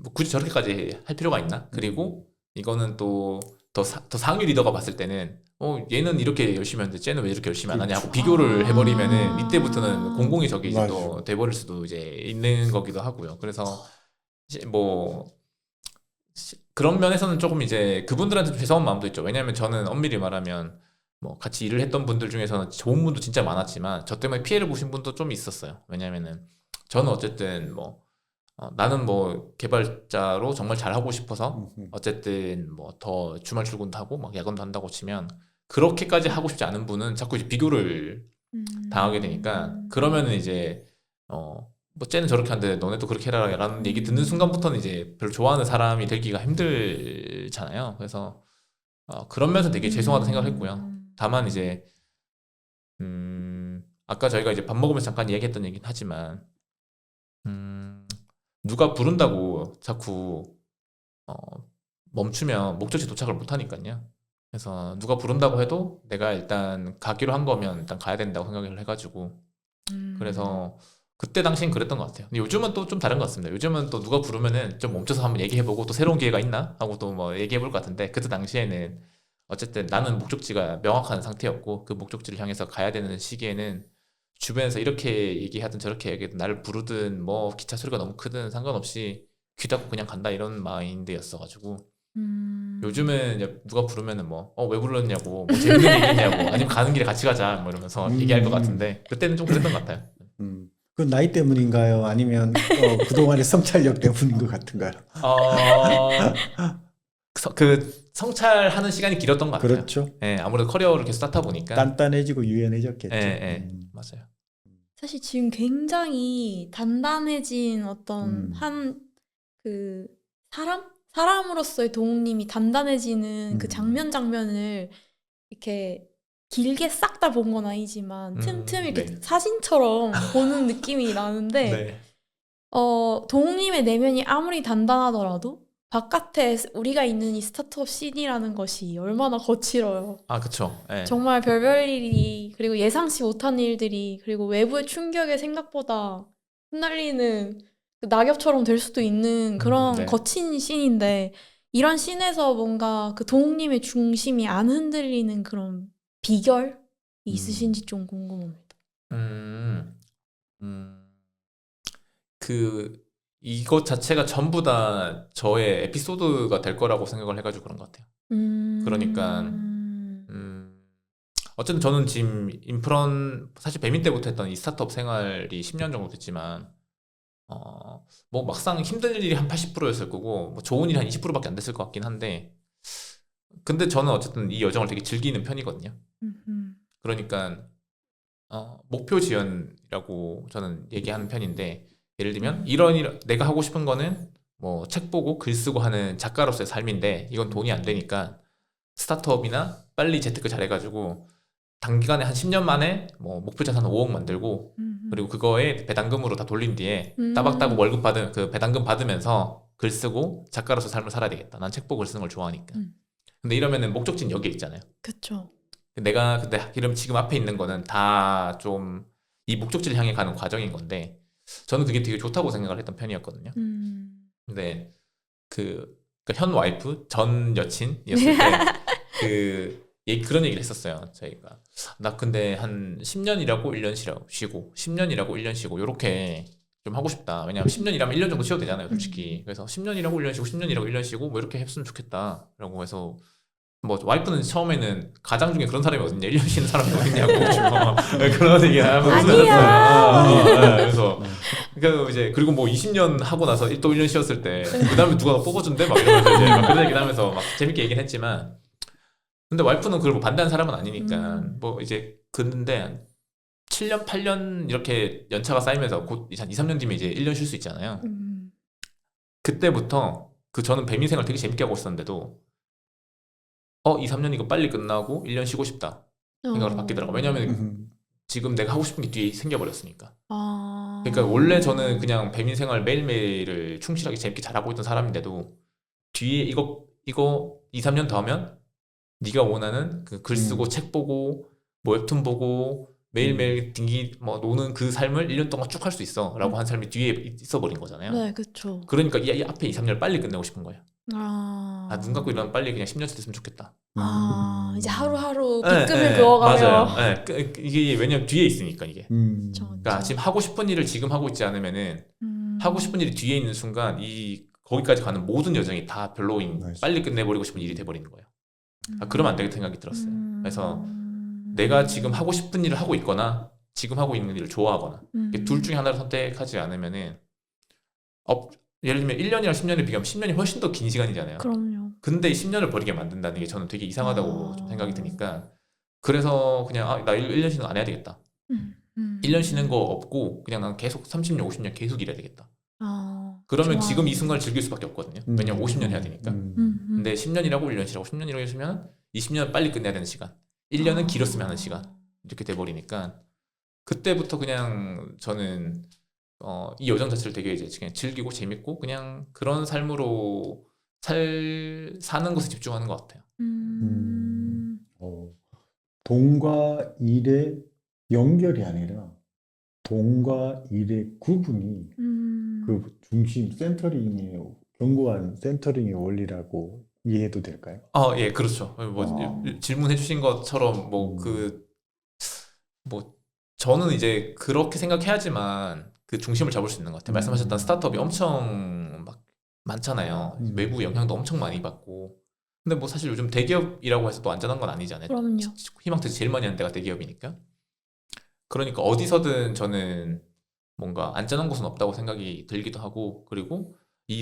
뭐 굳이 저렇게까지 할 필요가 있나? 그리고 이거는 또 더 상위 리더가 봤을 때는 얘는 이렇게 열심히 하는데 쟤는 왜 이렇게 열심히 안 하냐 하고 비교를 해버리면은 이때부터는 공공의 적이 이제 또 맞아. 돼버릴 수도 이제 있는 거기도 하고요. 그래서 뭐 그런 면에서는 조금 이제 그분들한테 좀 죄송한 마음도 있죠. 왜냐하면 저는 엄밀히 말하면 뭐 같이 일을 했던 분들 중에서는 좋은 분도 진짜 많았지만 저 때문에 피해를 보신 분도 좀 있었어요. 왜냐하면은 저는 어쨌든 뭐 나는 뭐 개발자로 정말 잘하고 싶어서 어쨌든 뭐 더 주말 출근도 하고 막 야근도 한다고 치면 그렇게까지 하고 싶지 않은 분은 자꾸 이제 비교를 당하게 되니까 그러면은 이제 뭐 쟤는 저렇게 하는데 너네도 그렇게 해라 라는 얘기 듣는 순간부터는 이제 별로 좋아하는 사람이 되기가 힘들잖아요. 그래서 그런 면에서 되게 죄송하다 생각을 했고요. 다만 이제 아까 저희가 이제 밥 먹으면서 잠깐 얘기했던 얘기긴 하지만 누가 부른다고 자꾸 멈추면 목적지 도착을 못 하니까요. 그래서 누가 부른다고 해도 내가 일단 가기로 한 거면 일단 가야 된다고 생각을 해가지고 그래서 그때 당시엔 그랬던 것 같아요. 근데 요즘은 또 좀 다른 것 같습니다. 요즘은 또 누가 부르면은 좀 멈춰서 한번 얘기해보고 또 새로운 기회가 있나 하고 또 뭐 얘기해볼 것 같은데 그때 당시에는 어쨌든 나는 목적지가 명확한 상태였고 그 목적지를 향해서 가야 되는 시기에는 주변에서 이렇게 얘기하든 저렇게 얘기하든 나를 부르든 뭐 기차 소리가 너무 크든 상관없이 귀 닫고 그냥 간다 이런 마인드였어가지고 요즘은 이제 누가 부르면은 뭐 왜 불렀냐고 뭐 재밌는 얘기 있냐고 아니면 가는 길에 같이 가자 뭐 이러면서 얘기할 것 같은데 그때는 좀 그랬던 것 같아요. 그 나이 때문인가요? 아니면 그동안의 성찰력 때문인 것 같은가요? 그 성찰하는 시간이 길었던 것 같아요. 그렇죠. 예, 아무래도 커리어를 계속 쌓다 보니까. 단단해지고 유연해졌겠죠. 맞아요. 사실 지금 굉장히 단단해진 어떤 한 그 사람으로서의 동욱님이 단단해지는 그 장면을 이렇게 길게 싹 다 본 건 아니지만 틈틈이 이렇게 네. 사진처럼 보는 느낌이 나는데 네. 동욱님의 내면이 아무리 단단하더라도 바깥에 우리가 있는 이 스타트업 씬이라는 것이 얼마나 거칠어요. 그쵸. 예. 정말 별별 일이 그리고 예상치 못한 일들이 그리고 외부의 충격에 생각보다 흩날리는 그 낙엽처럼 될 수도 있는 그런 네. 거친 씬인데 이런 씬에서 뭔가 그 동욱님의 중심이 안 흔들리는 그런 비결이 있으신지 좀 궁금합니다. 이것 자체가 전부 다 저의 에피소드가 될 거라고 생각을 해가지고 그런 것 같아요. 그러니까 어쨌든 저는 지금 인프런 사실 배민 때부터 했던 이 스타트업 생활이 10년 정도 됐지만 뭐 막상 힘든 일이 한 80%였을 거고 뭐 좋은 일이 한 20%밖에 안 됐을 것 같긴 한데 근데 저는 어쨌든 이 여정을 되게 즐기는 편이거든요. 그러니까 목표 지연이라고 저는 얘기하는 편인데 예를 들면 이런 내가 하고 싶은 거는 뭐 책 보고 글 쓰고 하는 작가로서의 삶인데 이건 돈이 안 되니까 스타트업이나 빨리 재테크 잘해가지고 단기간에 한 10년 만에 뭐 목표 자산 5억 만들고 그리고 그거에 배당금으로 다 돌린 뒤에 따박따박 월급 받은 그 배당금 받으면서 글 쓰고 작가로서 삶을 살아야 되겠다. 난 책 보고 글 쓰는 걸 좋아하니까. 근데 이러면은 목적지는 여기에 있잖아요. 그쵸. 내가 근데 이러면 지금 앞에 있는 거는 다 좀 이 목적지를 향해 가는 과정인 건데 저는 그게 되게 좋다고 생각을 했던 편이었거든요. 근데 그러니까 현 와이프 전 여친이었을 때 그런 얘기를 했었어요. 저희가 나 근데 한 10년 일하고 1년 쉬고 10년 일하고 1년 쉬고 요렇게 좀 하고 싶다. 왜냐면 10년 일하면 1년 정도 쉬어도 되잖아요, 솔직히. 그래서 10년 일하고 1년 쉬고 10년 일하고 1년 쉬고 뭐 이렇게 했으면 좋겠다. 라고 해서 뭐 와이프는 처음에는 가장 중에 그런 사람이 어딨냐 1년 쉬는 사람이 어딨냐고 그런 얘기 하면서 아니야. 그래서 그러니까 이제 그리고 뭐 20년 하고 나서 또 1년 쉬었을 때 그 다음에 누가 뽑아준대 막 이러면서 이제 막 그런 얘기 하면서 막 재밌게 얘기는 했지만 근데 와이프는 그걸 뭐 반대하는 사람은 아니니까 뭐 이제 근데 7년 8년 이렇게 연차가 쌓이면서 곧 한 2, 3년 뒤면 이제 1년 쉴 수 있잖아요. 그때부터 저는 배민 생활 되게 재밌게 하고 있었는데도 2, 3년 이거 빨리 끝나고 1년 쉬고 싶다 생각으로 바뀌더라고요. 왜냐하면 지금 내가 하고 싶은 게 뒤에 생겨버렸으니까. 그러니까 원래 저는 그냥 배민 생활 매일매일을 충실하게 재밌게 잘하고 있던 사람인데도 뒤에 이거 2, 3년 더 하면 네가 원하는 그 글 쓰고 책 보고 뭐 웹툰 보고 매일매일 뭐 노는 그 삶을 1년 동안 쭉 할 수 있어 라고 한 삶이 뒤에 있어버린 거잖아요. 네, 그쵸. 그러니까 이 앞에 2, 3년을 빨리 끝내고 싶은 거예요. 눈 감고 일어나면 빨리 그냥 10년째 됐으면 좋겠다. 이제 하루하루 네, 빗금을 네, 그어가며. 맞아요. 네, 이게 왜냐면 뒤에 있으니까 이게. 그쵸, 그러니까 지금 하고 싶은 일을 지금 하고 있지 않으면은 하고 싶은 일이 뒤에 있는 순간 거기까지 가는 모든 여정이 다 별로인 맞아. 빨리 끝내버리고 싶은 일이 돼버리는 거예요. 그러면 안 되겠다 생각이 들었어요. 그래서 내가 지금 하고 싶은 일을 하고 있거나 지금 하고 있는 일을 좋아하거나 둘 중에 하나를 선택하지 않으면은 예를 들면 1년이랑 10년을 비교하면 10년이 훨씬 더 긴 시간이잖아요. 그럼요. 근데 이 10년을 버리게 만든다는 게 저는 되게 이상하다고 좀 생각이 드니까 그래서 그냥 나 1년 쉬는 거 안 해야 되겠다. 1년 쉬는 거 없고 그냥 난 계속 30년, 50년 계속 일해야 되겠다. 그러면 좋아. 지금 이 순간을 즐길 수밖에 없거든요. 왜냐면 50년 해야 되니까. 근데 근데 10년이라고 1년 쉬라고 10년이라고 했으면 20년은 빨리 끝내야 되는 시간. 1년은 길었으면 하는 시간. 이렇게 돼버리니까 그때부터 그냥 저는 이 여정 자체를 되게 이제 그냥 즐기고 재밌고 그냥 그런 삶으로 사는 것에 집중하는 것 같아요. 돈과 일의 연결이 아니라 돈과 일의 구분이 그 중심 센터링의 견고한 센터링의 원리라고 이해해도 될까요? 예, 그렇죠. 뭐 질문해 주신 것처럼 저는 이제 그렇게 생각해야지만 그 중심을 잡을 수 있는 것 같아요. 말씀하셨던 스타트업이 엄청 막 많잖아요. 외부 영향도 엄청 많이 받고. 근데 뭐 사실 요즘 대기업이라고 해서 또 안전한 건 아니잖아요. 그럼요. 희망퇴직 제일 많이 하는 데가 대기업이니까. 그러니까 어디서든 저는 뭔가 안전한 곳은 없다고 생각이 들기도 하고 그리고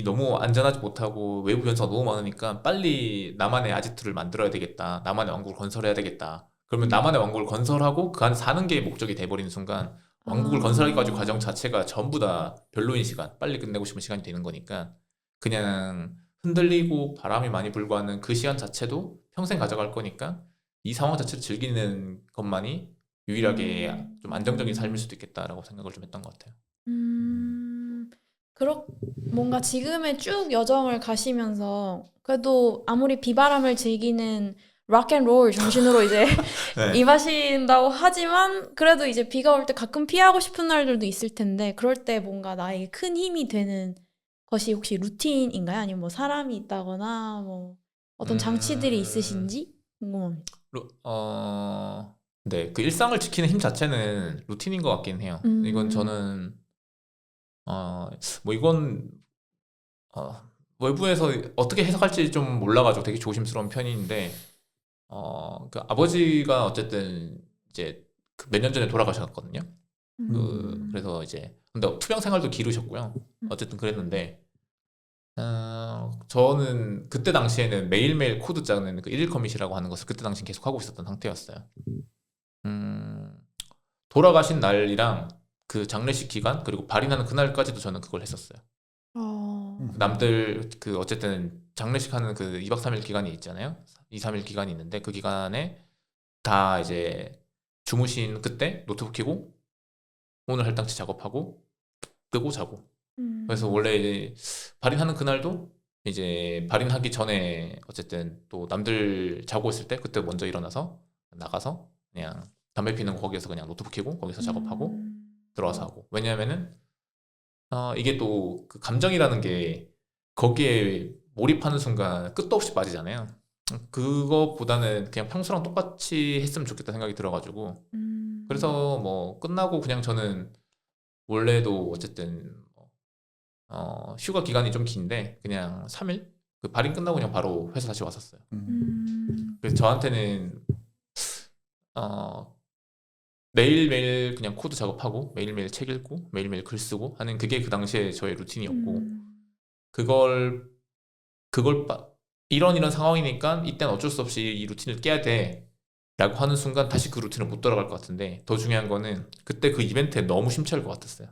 너무 안전하지 못하고 외부 변수가 너무 많으니까 빨리 나만의 아지트를 만들어야 되겠다. 나만의 왕국을 건설해야 되겠다. 그러면 나만의 왕국을 건설하고 그 안에 사는 게 목적이 돼버리는 순간 왕국을 건설하기까지 과정 자체가 전부 다 별로인 시간, 빨리 끝내고 싶은 시간이 되는 거니까 그냥 흔들리고 바람이 많이 불고 하는 그 시간 자체도 평생 가져갈 거니까 이 상황 자체를 즐기는 것만이 유일하게 좀 안정적인 삶일 수도 있겠다라고 생각을 좀 했던 것 같아요. 뭔가 지금의 쭉 여정을 가시면서 그래도 아무리 비바람을 즐기는 락앤롤 정신으로 이제 네. 임하신다고 하지만 그래도 이제 비가 올 때 가끔 피하고 싶은 날들도 있을 텐데 그럴 때 뭔가 나에게 큰 힘이 되는 것이 혹시 루틴인가요? 아니면 뭐 사람이 있다거나 뭐 어떤 장치들이 있으신지 궁금합니다. 네, 그 일상을 지키는 힘 자체는 루틴인 것 같긴 해요. 이건 저는 뭐 이건 외부에서 어떻게 해석할지 좀 몰라가지고 되게 조심스러운 편인데 그 아버지가 어쨌든 이제 몇 년 전에 돌아가셨거든요. 그래서 이제 근데 투병 생활도 기르셨고요. 어쨌든 그랬는데 저는 그때 당시에는 매일매일 코드 짜는 그 일일 커밋이라고 하는 것을 그때 당시 계속 하고 있었던 상태였어요. 돌아가신 날이랑 그 장례식 기간 그리고 발인하는 그날까지도 저는 그걸 했었어요. 남들 그 어쨌든 장례식 하는 그 2박 3일 기간이 있잖아요. 2, 3일 기간이 있는데 그 기간에 다 이제 주무신 그때 노트북 켜고 오늘 할당치 작업하고 끄고 자고. 그래서 원래 이제 발인하는 그날도 이제 발인하기 전에 어쨌든 또 남들 자고 있을 때 그때 먼저 일어나서 나가서 그냥 담배 피는 거 거기에서 그냥 노트북 켜고 거기서 작업하고 들어와서 하고. 왜냐하면은 이게 또 그 감정이라는 게 거기에 몰입하는 순간 끝도 없이 빠지잖아요. 그것보다는 그냥 평소랑 똑같이 했으면 좋겠다 생각이 들어가지고 그래서 뭐 끝나고 그냥 저는 원래도 어쨌든 휴가 기간이 좀 긴데 그냥 3일? 그 발인 끝나고 그냥 바로 회사 다시 왔었어요. 그래서 저한테는 매일매일 그냥 코드 작업하고 매일매일 책 읽고 매일매일 글 쓰고 하는 그게 그 당시에 저의 루틴이었고 그걸 이런 상황이니까 이때는 어쩔 수 없이 이 루틴을 깨야 돼 라고 하는 순간 다시 그 루틴을 못 돌아갈 것 같은데 더 중요한 거는 그때 그 이벤트에 너무 심취할 것 같았어요.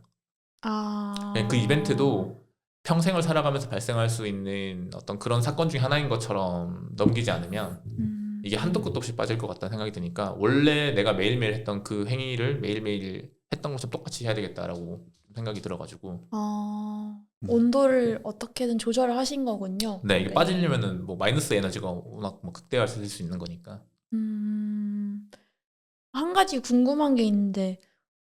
그 이벤트도 평생을 살아가면서 발생할 수 있는 어떤 그런 사건 중에 하나인 것처럼 넘기지 않으면 이게 한도 끝도 없이 빠질 것 같다는 생각이 드니까 원래 내가 매일매일 했던 그 행위를 매일매일 했던 것처럼 똑같이 해야 되겠다라고 생각이 들어가지고 온도를 어떻게든 조절을 하신 거군요. 네, 이게 빠지려면은 뭐 마이너스 에너지가 워낙 뭐 극대화될 수 있는 거니까. 한 가지 궁금한 게 있는데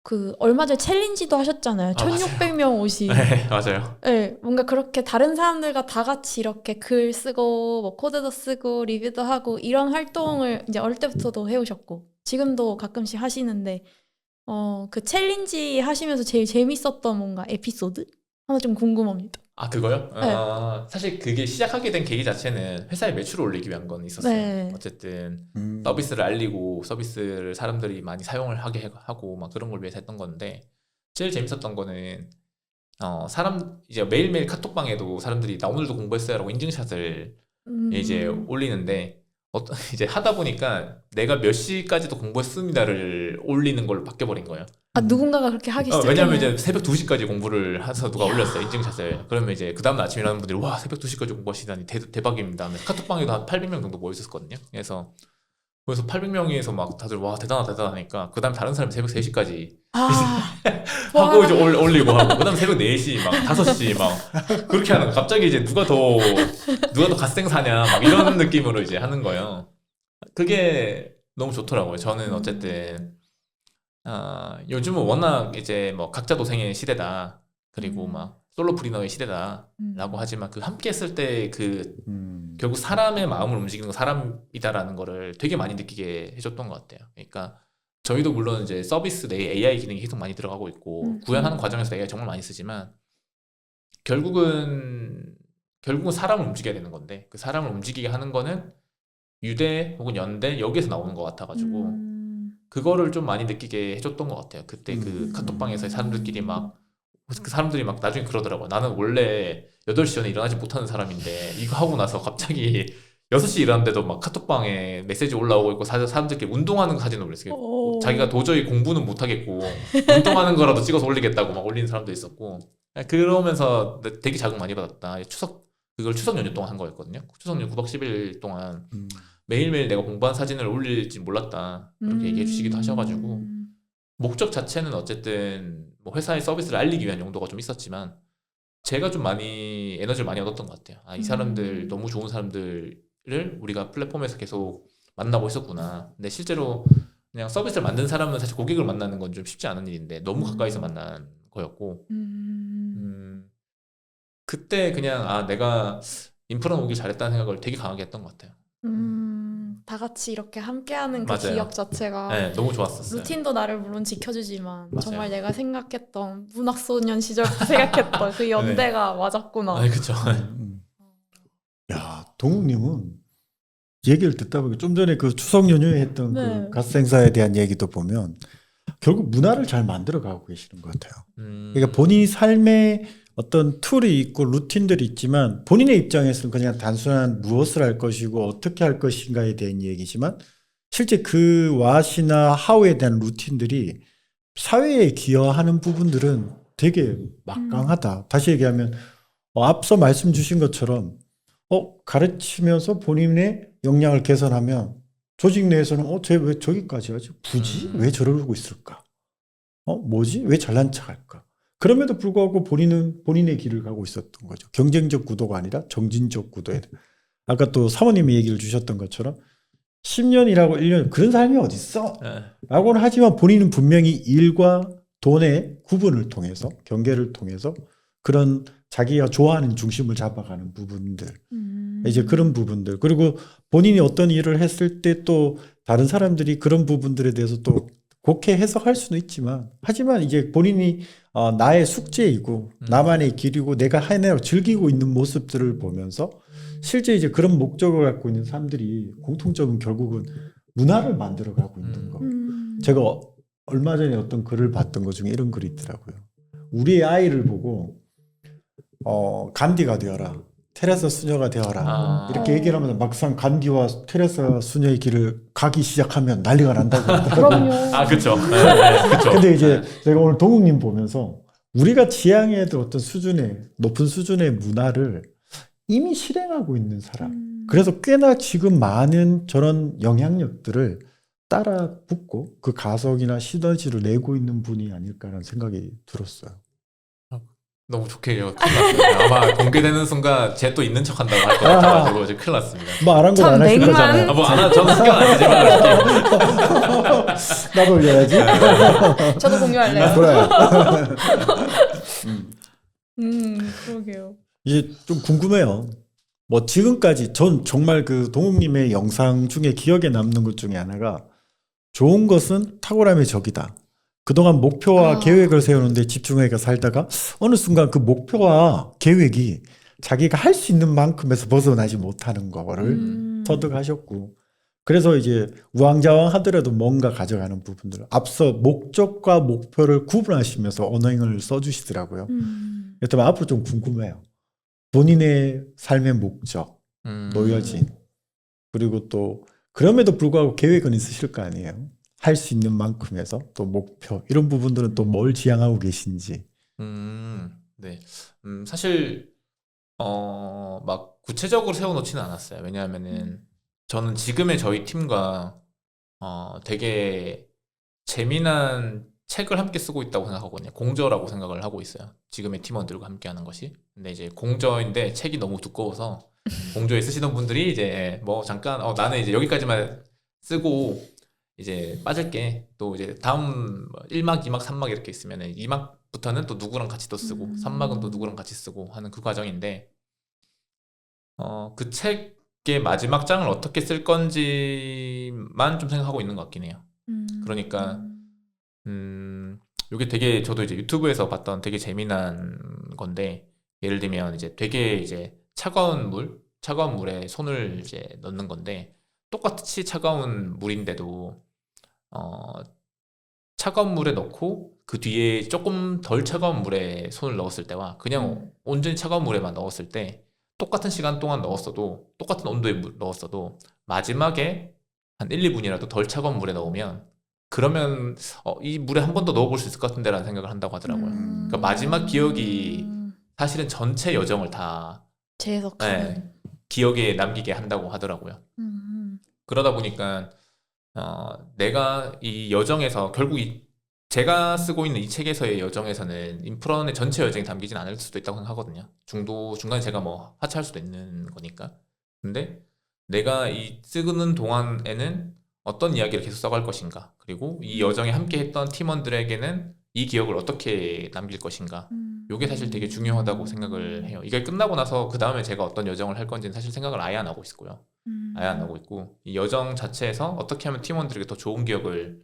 그 얼마 전에 챌린지도 하셨잖아요. 맞아요. 1600명 옷이. 네, 맞아요. 네, 뭔가 그렇게 다른 사람들과 다 같이 이렇게 글 쓰고 뭐 코드도 쓰고 리뷰도 하고 이런 활동을 이제 어릴 때부터도 해오셨고 지금도 가끔씩 하시는데 그 챌린지 하시면서 제일 재밌었던 뭔가 에피소드? 하나 좀 궁금합니다. 아, 그거요? 네. 사실 그게 시작하게 된 계기 자체는 회사에 매출을 올리기 위한 건 있었어요. 네. 어쨌든 서비스를 알리고 서비스를 사람들이 많이 사용을 하게 하고 막 그런 걸 위해서 했던 건데 제일 재밌었던 거는 이제 매일매일 카톡방에도 사람들이 나 오늘도 공부했어요라고 인증샷을 이제 올리는데 이제 하다 보니까 내가 몇 시까지도 공부했습니다를 올리는 걸로 바뀌어버린 거예요. 누군가가 그렇게 하기 시작했나요? 왜냐면 이제 새벽 2시까지 공부를 해서 누가 올렸어요, 인증샷을. 그러면 이제 그 다음날 아침에 일어나는 분들이 와, 새벽 2시까지 공부하시다니 대박입니다 하면서 카톡방에도 한 800명 정도 모여있었거든요. 그래서 800명에서 막 다들 와, 대단하니까 그 다음에 다른 사람이 새벽 3시까지 하고 이제 올리고 하고 그 다음에 새벽 4시 막 5시 막 그렇게 하는 거예요. 갑자기 이제 누가 더 갓생사냐 막 이런 느낌으로 이제 하는 거예요. 그게 너무 좋더라고요. 저는 어쨌든 요즘은 워낙 이제 뭐 각자 도생의 시대다. 그리고 막 솔로프리너의 시대다라고 하지만 그 함께 했을 때 그 결국 사람의 마음을 움직이는 건 사람이다라는 거를 되게 많이 느끼게 해줬던 것 같아요. 그러니까 저희도 물론 이제 서비스 내에 AI 기능이 계속 많이 들어가고 있고 구현하는 과정에서 AI 정말 많이 쓰지만 결국은 사람을 움직여야 되는 건데 그 사람을 움직이게 하는 거는 유대 혹은 연대 여기에서 나오는 것 같아가지고 그거를 좀 많이 느끼게 해줬던 것 같아요. 그때 그 카톡방에서 사람들끼리 그 사람들이 막 나중에 그러더라고요. 나는 원래 8시 전에 일어나지 못하는 사람인데 이거 하고 나서 갑자기 6시 일어났는데도 막 카톡방에 메시지 올라오고 있고 사람들끼리 운동하는 사진을 올렸어요. 자기가 도저히 공부는 못하겠고 운동하는 거라도 찍어서 올리겠다고 막 올리는 사람도 있었고 그러면서 되게 자극 많이 받았다. 그걸 추석 연휴 동안 한 거였거든요. 추석 연휴 9박 10일 동안 매일매일 내가 공부한 사진을 올릴지 몰랐다. 그렇게 얘기해 주시기도 하셔가지고 목적 자체는 어쨌든 뭐 회사의 서비스를 알리기 위한 용도가 좀 있었지만 제가 좀 많이 에너지를 많이 얻었던 것 같아요. 이 사람들 너무 좋은 사람들을 우리가 플랫폼에서 계속 만나고 있었구나. 근데 실제로 그냥 서비스를 만든 사람은 사실 고객을 만나는 건 좀 쉽지 않은 일인데 너무 가까이서 만난 거였고 그때 그냥 내가 인프라 오길 잘했다는 생각을 되게 강하게 했던 것 같아요. 다 같이 이렇게 함께하는 그 맞아요. 기억 자체가 네, 너무 좋았었어요. 루틴도 나를 물론 지켜주지만 맞아요. 정말 내가 생각했던 문학소년 시절부터 생각했던 그 연대가 맞았구나. 네, 그렇죠. 야, 동욱님은 얘기를 듣다 보니까 좀 전에 그 추석 연휴에 했던 네. 그 갓생사에 대한 얘기도 보면 결국 문화를 잘 만들어가고 계시는 것 같아요. 그러니까 본인 삶에 어떤 툴이 있고 루틴들이 있지만 본인의 입장에서는 그냥 단순한 무엇을 할 것이고 어떻게 할 것인가에 대한 얘기지만 실제 그 what이나 how에 대한 루틴들이 사회에 기여하는 부분들은 되게 막강하다. 다시 얘기하면 앞서 말씀 주신 것처럼 가르치면서 본인의 역량을 개선하면 조직 내에서는 쟤 왜 저기까지 하지? 굳이? 왜 저러고 있을까? 뭐지? 왜 잘난 척할까? 그럼에도 불구하고 본인은 본인의 길을 가고 있었던 거죠. 경쟁적 구도가 아니라 정진적 구도에. 아까 또 사모님이 얘기를 주셨던 것처럼 10년 일하고 1년 그런 사람이 어딨어? 라고는 하지만 본인은 분명히 일과 돈의 구분을 통해서 경계를 통해서 그런 자기가 좋아하는 중심을 잡아가는 부분들 이제 그런 부분들 그리고 본인이 어떤 일을 했을 때 또 다른 사람들이 그런 부분들에 대해서 또 좋게 해석할 수는 있지만 하지만 이제 본인이 나의 숙제이고 나만의 길이고 내가 해내고 즐기고 있는 모습들을 보면서 실제 이제 그런 목적을 갖고 있는 사람들이 공통점은 결국은 문화를 만들어 가고 있는 거. 제가 얼마 전에 어떤 글을 봤던 것 중에 이런 글이 있더라고요. 우리의 아이를 보고 간디가 되어라, 테레사 수녀가 되어라 아. 이렇게 얘기를 하면서 막상 간디와 테레사 수녀의 길을 가기 시작하면 난리가 난다고 그러더라고요. 그럼요. 아, 그쵸. 네, 그쵸. 근데 이제 제가 오늘 동욱님 보면서 우리가 지향해야 될 어떤 수준의 높은 수준의 문화를 이미 실행하고 있는 사람. 그래서 꽤나 지금 많은 저런 영향력들을 따라 붙고 그 가속이나 시너지를 내고 있는 분이 아닐까라는 생각이 들었어요. 너무 좋게 큰일 났습니다. 아마 공개되는 순간 쟤 또 있는 척 한다고 할 것 같아가지고 이제 큰일 났습니다. 뭐 안 한 건 참 안 하실 냉만. 거잖아요. 아, 뭐 안 하, 저는 신경 안 쓰지만 나도 올려야지. 저도 공유할래요. 그래. 그러게요. 이제 좀 궁금해요. 뭐 지금까지 전 정말 그 동욱님의 영상 중에 기억에 남는 것 중에 하나가 좋은 것은 탁월함의 적이다. 그동안 목표와 계획을 세우는데 집중해가 살다가 어느 순간 그 목표와 계획이 자기가 할 수 있는 만큼에서 벗어나지 못하는 거를 터득하셨고 그래서 이제 우왕좌왕 하더라도 뭔가 가져가는 부분들 앞서 목적과 목표를 구분하시면서 언어행을 써주시더라고요. 여튼 앞으로 좀 궁금해요. 본인의 삶의 목적, 놓여진 그리고 또 그럼에도 불구하고 계획은 있으실 거 아니에요. 할 수 있는 만큼에서 또 목표 이런 부분들은 또 뭘 지향하고 계신지. 네. 사실 막 구체적으로 세워놓지는 않았어요. 왜냐하면은 저는 지금의 저희 팀과 되게 재미난 책을 함께 쓰고 있다고 생각하거든요. 공저라고 생각을 하고 있어요. 지금의 팀원들과 함께 하는 것이. 근데 이제 공저인데 책이 너무 두꺼워서 공저에 쓰시던 분들이 이제 뭐 잠깐 나는 이제 여기까지만 쓰고 이제 빠질게. 또 이제 다음 1막, 2막, 3막 이렇게 있으면은 2막부터는 또 누구랑 같이 또 쓰고 3막은 또 누구랑 같이 쓰고 하는 그 과정인데 그 책의 마지막 장을 어떻게 쓸 건지만 좀 생각하고 있는 것 같긴 해요. 그러니까 이게 되게 저도 이제 유튜브에서 봤던 되게 재미난 건데 예를 들면 이제 되게 이제 차가운 물에 손을 이제 넣는 건데 똑같이 차가운 물인데도 차가운 물에 넣고 그 뒤에 조금 덜 차가운 물에 손을 넣었을 때와 그냥 온전히 차가운 물에만 넣었을 때 똑같은 시간 동안 넣었어도 똑같은 온도에 넣었어도 마지막에 한 1, 2분이라도 덜 차가운 물에 넣으면 그러면 이 물에 한 번 더 넣어볼 수 있을 것 같은데 라는 생각을 한다고 하더라고요. 그러니까 마지막 기억이 사실은 전체 여정을 다 재해석하는. 기억에 남기게 한다고 하더라고요. 그러다 보니까 내가 이 여정에서 결국 제가 쓰고 있는 이 책에서의 여정에서는 인프런의 전체 여정이 담기진 않을 수도 있다고 생각하거든요. 중간에 제가 뭐 하차할 수도 있는 거니까. 근데 내가 이 쓰는 동안에는 어떤 이야기를 계속 써갈 것인가, 그리고 이 여정에 함께 했던 팀원들에게는 이 기억을 어떻게 남길 것인가, 이게 사실 되게 중요하다고 생각을 해요. 이게 끝나고 나서 그 다음에 제가 어떤 여정을 할 건지는 사실 생각을 아예 안 하고 있고요. 아예 안 하고 있고 이 여정 자체에서 어떻게 하면 팀원들에게 더 좋은 기억을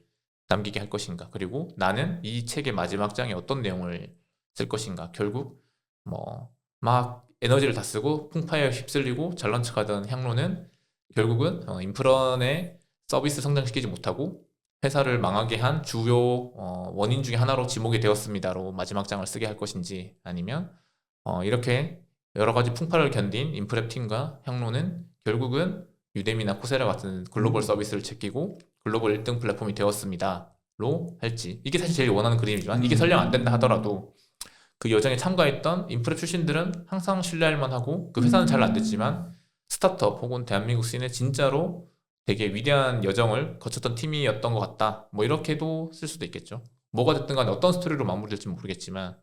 남기게 할 것인가, 그리고 나는 이 책의 마지막 장에 어떤 내용을 쓸 것인가. 결국 뭐 막 에너지를 다 쓰고 풍파에 휩쓸리고 잘난 척하던 향로는 결국은 인프런의 서비스 성장시키지 못하고 회사를 망하게 한 주요 원인 중에 하나로 지목이 되었습니다로 마지막 장을 쓰게 할 것인지, 아니면 이렇게 여러 가지 풍파를 견딘 인프랩 팀과 향로는 결국은 유데미나 코세라 같은 글로벌 서비스를 제끼고 글로벌 1등 플랫폼이 되었습니다로 할지. 이게 사실 제일 원하는 그림이지만 이게 설령 안 된다 하더라도 그 여정에 참가했던 인프랩 출신들은 항상 신뢰할 만하고 그 회사는 잘 안 됐지만 스타트업 혹은 대한민국 씬에 진짜로 되게 위대한 여정을 거쳤던 팀이었던 것 같다. 뭐 이렇게도 쓸 수도 있겠죠. 뭐가 됐든 간에 어떤 스토리로 마무리될지 모르겠지만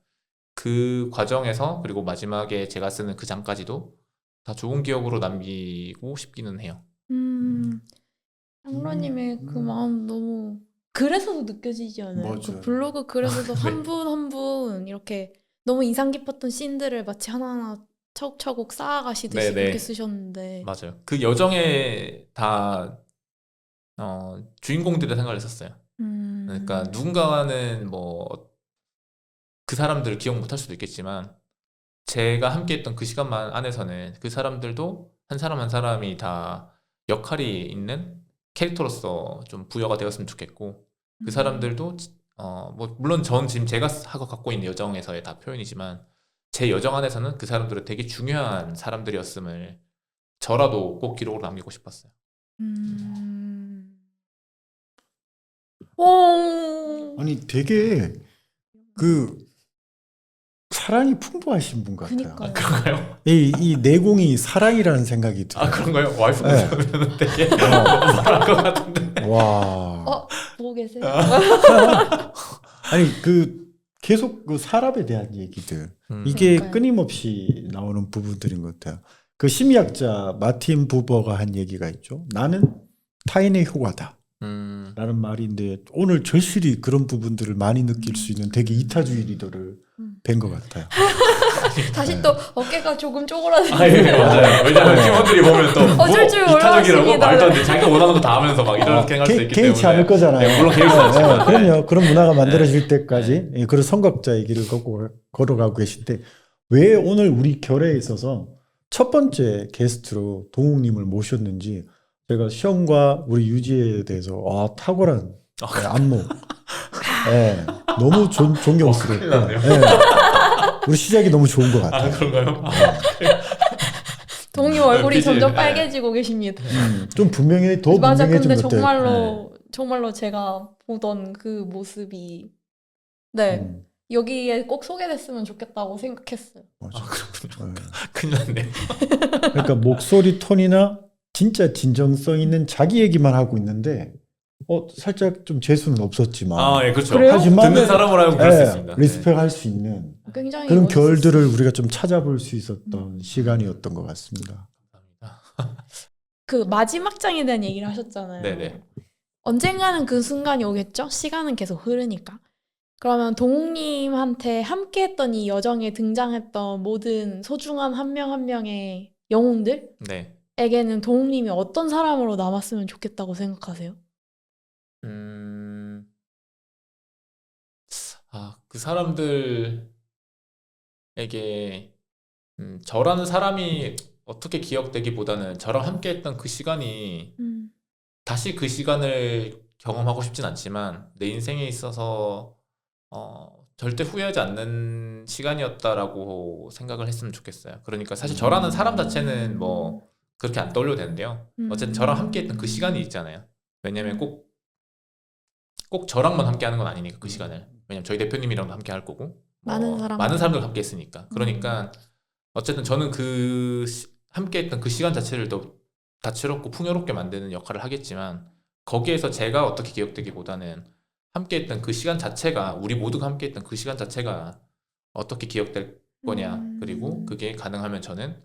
그 과정에서 그리고 마지막에 제가 쓰는 그 장까지도 다 좋은 기억으로 남기고 싶기는 해요. 향로님의 그 마음 너무 글에서도 느껴지지 않아요? 맞아요. 그 블로그 글에서도 한 분 한 분 이렇게 너무 인상 깊었던 씬들을 마치 하나하나 차곡차곡 쌓아가시듯이 네네. 그렇게 쓰셨는데. 맞아요. 그 여정에 다 주인공들의 생각을 했었어요. 그러니까 누군가는 뭐 그 사람들을 기억 못할 수도 있겠지만 제가 함께했던 그 시간만 안에서는 그 사람들도 한 사람 한 사람이 다 역할이 있는 캐릭터로서 좀 부여가 되었으면 좋겠고 그 사람들도 뭐 물론 전 지금 제가 하고 갖고 있는 여정에서의 다 표현이지만 제 여정 안에서는 그 사람들은 되게 중요한 사람들이었음을 저라도 꼭 기록으로 남기고 싶었어요. 오. 아니 되게 그 사랑이 풍부하신 분 같아요. 그니까요. 그런가요? 이 내공이 사랑이라는 생각이 들어요. 아 그런가요? 와이프분 네. 보면 되게 잘할 것 같은데. 와. 보고 계세요? 아니 그 계속 그 사람에 대한 얘기들 이게 그러니까요. 끊임없이 나오는 부분들인 것 같아요. 그 심리학자 마틴 부버가 한 얘기가 있죠. 나는 타인의 효과다. 라는 말인데 오늘 절실히 그런 부분들을 많이 느낄 수 있는 되게 이타주의 리더를 뵌 것 같아요. 다시 또 어깨가 조금 쪼그라드는. 아, 예, 맞아요. 왜냐면 팀원들이 보면 또 어쩔 줄 이타적이라고 몰랐습니다. 말도 안 돼. 자기가 원하는 거 다 하면서 막 이렇게 할 수 있기 때문에. 개의치 않을 거잖아요. 네, 물론 개의치 않지만. 그럼요. 그런 문화가 만들어질 때까지 예, 그런 선각자의 길을 걸어가고 계신데 왜 오늘 우리 결회에 있어서 첫 번째 게스트로 동욱님을 모셨는지 제가 시험과 우리 유지에 대해서 탁월한 안목 너무 존경스럽고 큰일 났네요. 우리 시작이 너무 좋은 것 같아요. 아 그런가요? 동님 얼굴이 BJ, 점점 네. 빨개지고 계십니다. 좀 분명히 더 맞아, 분명해진 근데 것 같아요. 정말로 제가 보던 그 모습이 네 음, 여기에 꼭 소개됐으면 좋겠다고 생각했어요. 맞아. 아 그렇군요. 네. 큰일 났네요. 그러니까 목소리 톤이나 진짜 진정성 있는 자기 얘기만 하고 있는데 살짝 좀 재수는 없었지만 아 예 그렇죠. 그래요? 하지만 듣는 사람으로 하면 그럴 수 있습니다. 리스펙할 수 있는 굉장히 그런 멋있었어요. 결들을 우리가 좀 찾아볼 수 있었던 시간이었던 것 같습니다. 감사합니다. 그 마지막 장에 대한 얘기를 하셨잖아요. 네네. 언젠가는 그 순간이 오겠죠? 시간은 계속 흐르니까. 그러면 동욱님한테 함께했던 이 여정에 등장했던 모든 소중한 한 명 한 명의 영웅들? 네. 에게는 동욱님이 어떤 사람으로 남았으면 좋겠다고 생각하세요? 그 사람들에게 저라는 사람이 어떻게 기억되기보다는 저랑 함께했던 그 시간이 다시 그 시간을 경험하고 싶진 않지만 내 인생에 있어서 절대 후회하지 않는 시간이었다라고 생각을 했으면 좋겠어요. 그러니까 사실 저라는 사람 자체는 뭐 그렇게 안 떠올려도 되는데요. 어쨌든 저랑 함께했던 그 시간이 있잖아요. 왜냐면 꼭 저랑만 함께하는 건 아니니까 그 시간을. 왜냐면 저희 대표님이랑도 함께할 거고 많은 사람들 함께 했으니까. 그러니까 어쨌든 저는 함께했던 그 시간 자체를 더 다채롭고 풍요롭게 만드는 역할을 하겠지만 거기에서 제가 어떻게 기억되기보다는 함께했던 그 시간 자체가 우리 모두가 함께했던 그 시간 자체가 어떻게 기억될 거냐. 그리고 그게 가능하면 저는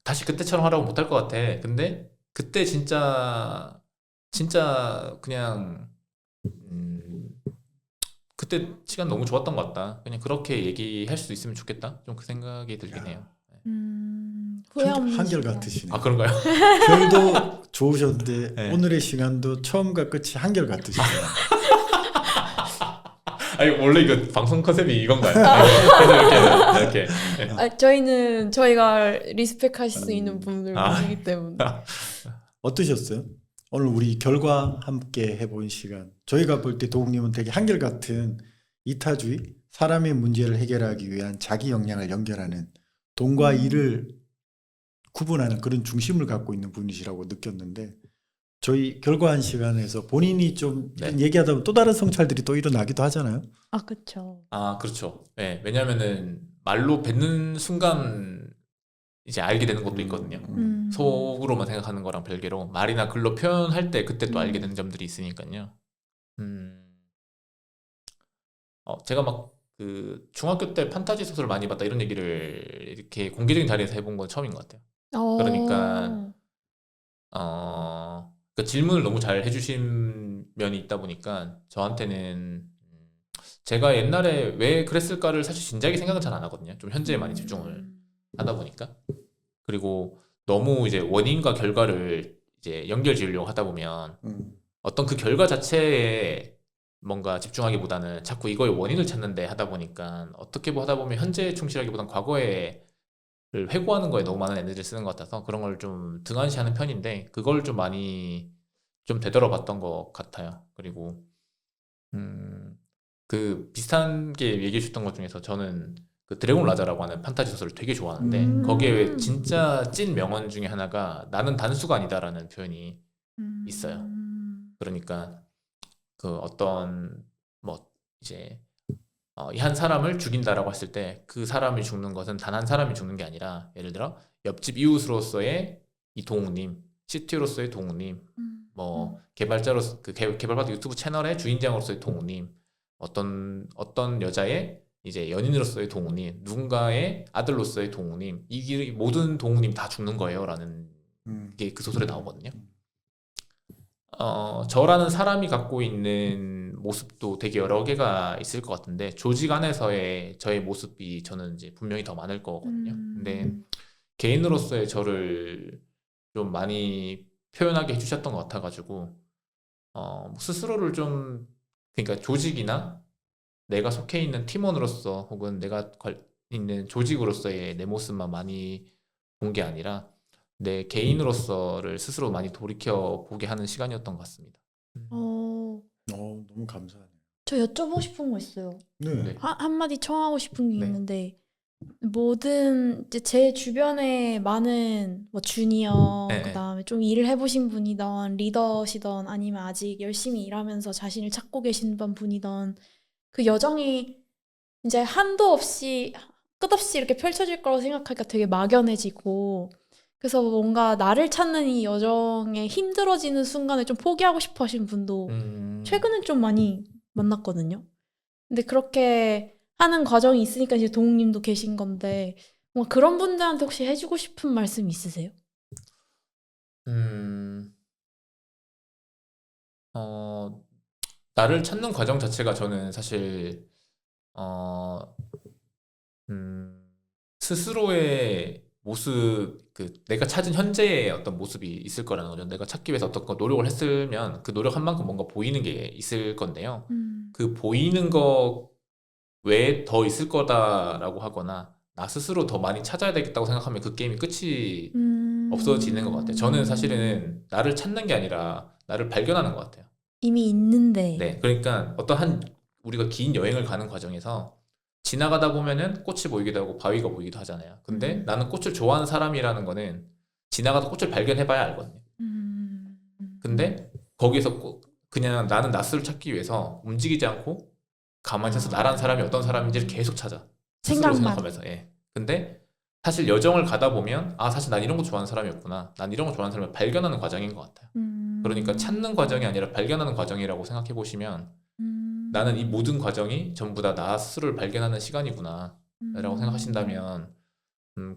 다시 그때처럼 하라고 못할 것 같아. 근데 그때 진짜 그냥 그때 시간 너무 좋았던 것 같다. 그냥 그렇게 얘기할 수 있으면 좋겠다. 좀 그 생각이 들긴 해요. 후회 없는 한결 시간. 같으시네요. 아 그런가요? 별도 좋으셨는데 네. 오늘의 시간도 처음과 끝이 한결 같으시네요. 아니 원래 이거 방송 컨셉이 이건가요? 그래서 이렇게 저희가 리스펙할 수 있는 분을 모시기 때문에. 어떠셨어요? 오늘 우리 결과 함께 해본 시간. 저희가 볼 때 도국님은 되게 한결같은 이타주의, 사람의 문제를 해결하기 위한 자기 역량을 연결하는 돈과 일을 구분하는 그런 중심을 갖고 있는 분이시라고 느꼈는데 저희 결과한 시간에서 본인이 좀 네. 얘기하다 보면 또 다른 성찰들이 또 일어나기도 하잖아요. 아, 그쵸. 아 그렇죠. 네, 왜냐면은 말로 뱉는 순간 이제 알게 되는 것도 있거든요. 속으로만 생각하는 거랑 별개로 말이나 글로 표현할 때 그때 또 알게 되는 점들이 있으니까요. 제가 막 그 중학교 때 판타지 소설을 많이 봤다 이런 얘기를 이렇게 공개적인 자리에서 해본 건 처음인 것 같아요. 그러니까 그 질문을 너무 잘 해주신 면이 있다 보니까 저한테는 제가 옛날에 왜 그랬을까를 사실 진지하게 생각은 잘 안 하거든요. 좀 현재에 많이 집중을 하다 보니까. 그리고 너무 이제 원인과 결과를 이제 연결 지으려고 하다 보면 어떤 그 결과 자체에 뭔가 집중하기보다는 자꾸 이거의 원인을 찾는데 하다 보니까 어떻게 하다 보면 현재에 충실하기보다는 과거에 회고하는 거에 너무 많은 에너지를 쓰는 것 같아서 그런 걸 좀 등한시하는 편인데 그걸 좀 많이 좀 되돌아봤던 것 같아요. 그리고 그 비슷한 게 얘기해 주셨던 것 중에서 저는 그 드래곤 라자라고 하는 판타지 소설을 되게 좋아하는데 거기에 왜 진짜 찐 명언 중에 하나가 나는 단수가 아니다라는 표현이 있어요. 그러니까 그 어떤 뭐 이제 이 한 사람을 죽인다라고 했을 때 그 사람이 죽는 것은 단 한 사람이 죽는 게 아니라 예를 들어 옆집 이웃으로서의 이 동욱님, CTO로서의 동욱님, 뭐 개발자로서 그 개발받은 유튜브 채널의 주인장으로서의 동욱님, 어떤 여자의 이제 연인으로서의 동욱님, 누군가의 아들로서의 동욱님, 이 모든 동욱님 다 죽는 거예요라는 게 그 소설에 나오거든요. 저라는 사람이 갖고 있는 모습도 되게 여러 개가 있을 것 같은데 조직 안에서의 저의 모습이 저는 이제 분명히 더 많을 거거든요. 근데 개인으로서의 저를 좀 많이 표현하게 해주셨던 것 같아가지고 스스로를 좀 그러니까 조직이나 내가 속해 있는 팀원으로서 혹은 내가 있는 조직으로서의 내 모습만 많이 본 게 아니라 내 개인으로서를 스스로 많이 돌이켜 보게 하는 시간이었던 것 같습니다. 너무 감사하네요. 저 여쭤보고 싶은 거 있어요. 네. 한마디 청하고 싶은 게 네. 있는데 모든 이제 제 주변에 많은 뭐 주니어 네, 그다음에 좀 일을 해보신 분이던 리더시던 아니면 아직 열심히 일하면서 자신을 찾고 계신 분이던 그 여정이 이제 한도 없이 끝없이 이렇게 펼쳐질 거라고 생각하니까 되게 막연해지고 그래서 뭔가 나를 찾는 이 여정에 힘들어지는 순간에 좀 포기하고 싶어 하시는 분도 최근엔 좀 많이 만났거든요. 근데 그렇게 하는 과정이 있으니까 이제 동욱님도 계신 건데 뭔가 그런 분들한테 혹시 해주고 싶은 말씀 있으세요? 나를 찾는 과정 자체가 저는 사실 스스로의 모습, 그 내가 찾은 현재의 어떤 모습이 있을 거라는 거죠. 내가 찾기 위해서 어떤 거 노력을 했으면 그 노력한 만큼 뭔가 보이는 게 있을 건데요. 그 보이는 거 외에 더 있을 거다라고 하거나 나 스스로 더 많이 찾아야 되겠다고 생각하면 그 게임이 끝이 없어지는 것 같아요. 저는 사실은 나를 찾는 게 아니라 나를 발견하는 것 같아요. 이미 있는데. 네, 그러니까 우리가 긴 여행을 가는 과정에서 지나가다 보면은 꽃이 보이기도 하고 바위가 보이기도 하잖아요. 근데 나는 꽃을 좋아하는 사람이라는 거는 지나가다 꽃을 발견해봐야 알거든요. 근데 거기서 그냥 나는 낯을 찾기 위해서 움직이지 않고 가만히 있어서 나란 사람이 어떤 사람인지를 계속 찾아. 스스로 생각만. 생각하면서. 예. 근데 사실 여정을 가다 보면 사실 난 이런 거 좋아하는 사람이었구나. 난 이런 거 좋아하는 사람을 발견하는 과정인 것 같아요. 그러니까 찾는 과정이 아니라 발견하는 과정이라고 생각해 보시면 나는 이 모든 과정이 전부 다 나 스스로를 발견하는 시간이구나 라고 생각하신다면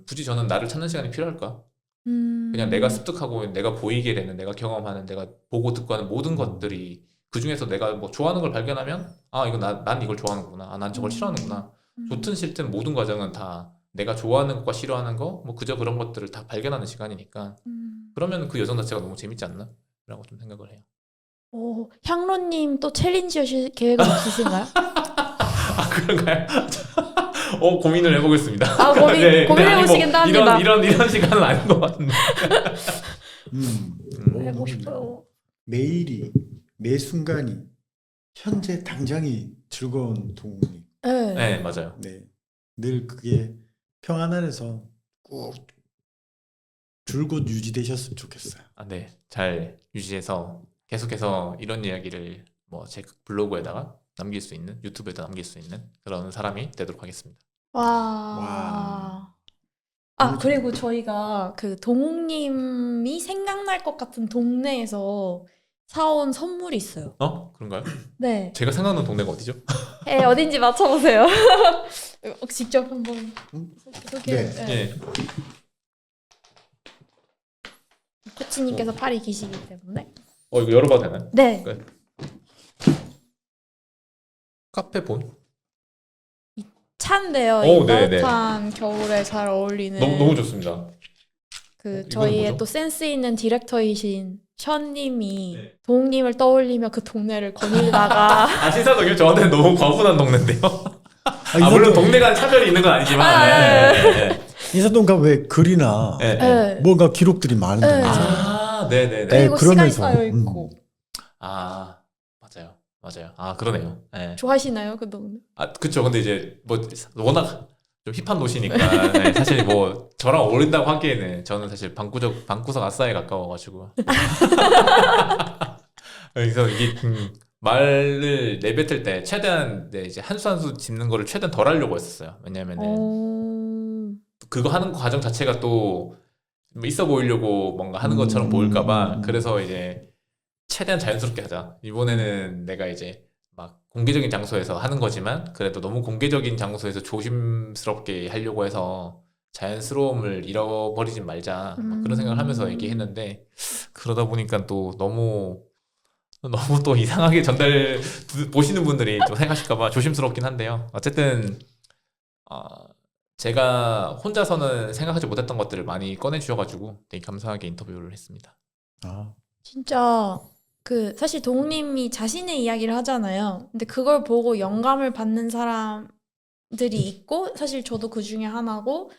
굳이 저는 나를 찾는 시간이 필요할까? 그냥 내가 습득하고 내가 보이게 되는 내가 경험하는 내가 보고 듣고 하는 모든 것들이 그중에서 내가 뭐 좋아하는 걸 발견하면 이거 난 이걸 좋아하는구나. 난 저걸 싫어하는구나. 좋든 싫든 모든 과정은 다 내가 좋아하는 것과 싫어하는 거 뭐 그저 그런 것들을 다 발견하는 시간이니까 그러면 그 여정 자체가 너무 재밌지 않나? 라고 좀 생각을 해요. 향로님 또 챌린지 하실 계획은 없으신가요? 그런가요? 고민을 해보겠습니다. 고민해보시긴다 합니다. 이런 시간은 아닌 것 같은데. 해보고 싶어요. 매일이 매 순간이 현재 당장이 즐거운 동욱님. 네, 맞아요. 네, 늘 그게 평안 안에서 꼭 줄곧 유지되셨으면 좋겠어요. 네, 잘 유지해서 계속해서 이런 이야기를 뭐 제 블로그에다가 남길 수 있는 유튜브에다 남길 수 있는 그런 사람이 되도록 하겠습니다. 와. 그리고 저희가 그 동욱님이 생각날 것 같은 동네에서 사온 선물이 있어요. 그런가요? 네. 제가 생각나는 동네가 어디죠? 어딘지 맞춰보세요. 직접 한번 소개. 네. 예. 코치님께서 팔이 기시기 때문에. 이거 열어봐도 되나요? 네. 카페 본? 차인데요. 오, 이 네, 따뜻한 겨울에 잘 어울리는. 너무 좋습니다. 그 이거는 저희의 뭐죠? 또 센스 있는 디렉터이신 션님이 네. 동욱님을 떠올리며 그 동네를 거닐다가 신사동이요? 저한테는 너무 과분한 동네인데요. 이 물론 정도- 동네 간 차별이 있는 건 아니지만. 아, 네. 인사동가 왜 글이나 네. 네. 뭔가 기록들이 많은데. 네. 아, 네네네. 그리고 시간이 그러면서, 쌓여 있고. 아, 맞아요. 아, 그러네요. 네. 좋아하시나요, 그 동네? 아, 그쵸. 근데 이제 뭐 워낙 좀 힙한 도시니까 네, 사실 뭐 저랑 어울린다고 하기에는 저는 사실 방구석 아싸에 가까워가지고 그래서 이게 말을 내뱉을 때 최대한 네, 이제 한 수 한 수 짚는 거를 최대한 덜 하려고 했었어요. 왜냐면은 그거 하는 과정 자체가 또뭐 있어 보이려고 뭔가 하는 것처럼 보일까봐 그래서 이제 최대한 자연스럽게 하자. 이번에는 내가 이제 막 공개적인 장소에서 하는 거지만 그래도 너무 공개적인 장소에서 조심스럽게 하려고 해서 자연스러움을 잃어버리진 말자. 막 그런 생각을 하면서 얘기했는데 그러다 보니까 또 너무 또 이상하게 보시는 분들이 또 생각하실까봐 조심스럽긴 한데요. 어쨌든 제가 혼자서는 생각하지 못했던 것들을 많이 꺼내주셔가지고 되게 감사하게 인터뷰를 했습니다. 아, 진짜 그 사실 동욱님이 자신의 이야기를 하잖아요. 근데 그걸 보고 영감을 받는 사람들이 있고 사실 저도 그 중에 하나고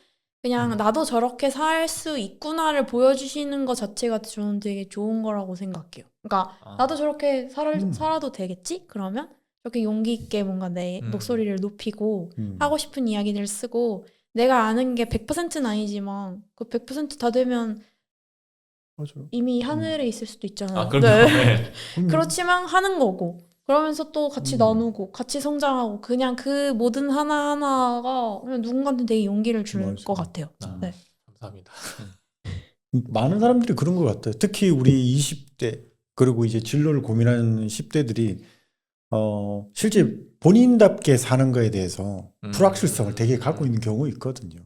그냥 나도 저렇게 살 수 있구나를 보여주시는 것 자체가 저는 되게 좋은 거라고 생각해요. 그러니까 나도 저렇게 살아도 되겠지? 그러면 저렇게 용기 있게 뭔가 내 목소리를 높이고 하고 싶은 이야기들을 쓰고 내가 아는 게 100%는 아니지만 그 100% 다 되면 맞아요. 이미 하늘에 있을 수도 있잖아요. 아, 그럼요. 네. 네. 그렇지만 하는 거고 그러면서 또 같이 나누고 같이 성장하고 그냥 그 모든 하나하나가 그냥 누군가한테 되게 용기를 줄 맞아요. 것 같아요. 아, 네. 감사합니다. 많은 사람들이 그런 것 같아요. 특히 우리 20대 그리고 이제 진로를 고민하는 10대들이 실제 본인답게 사는 거에 대해서 불확실성을 되게 갖고 있는 경우가 있거든요.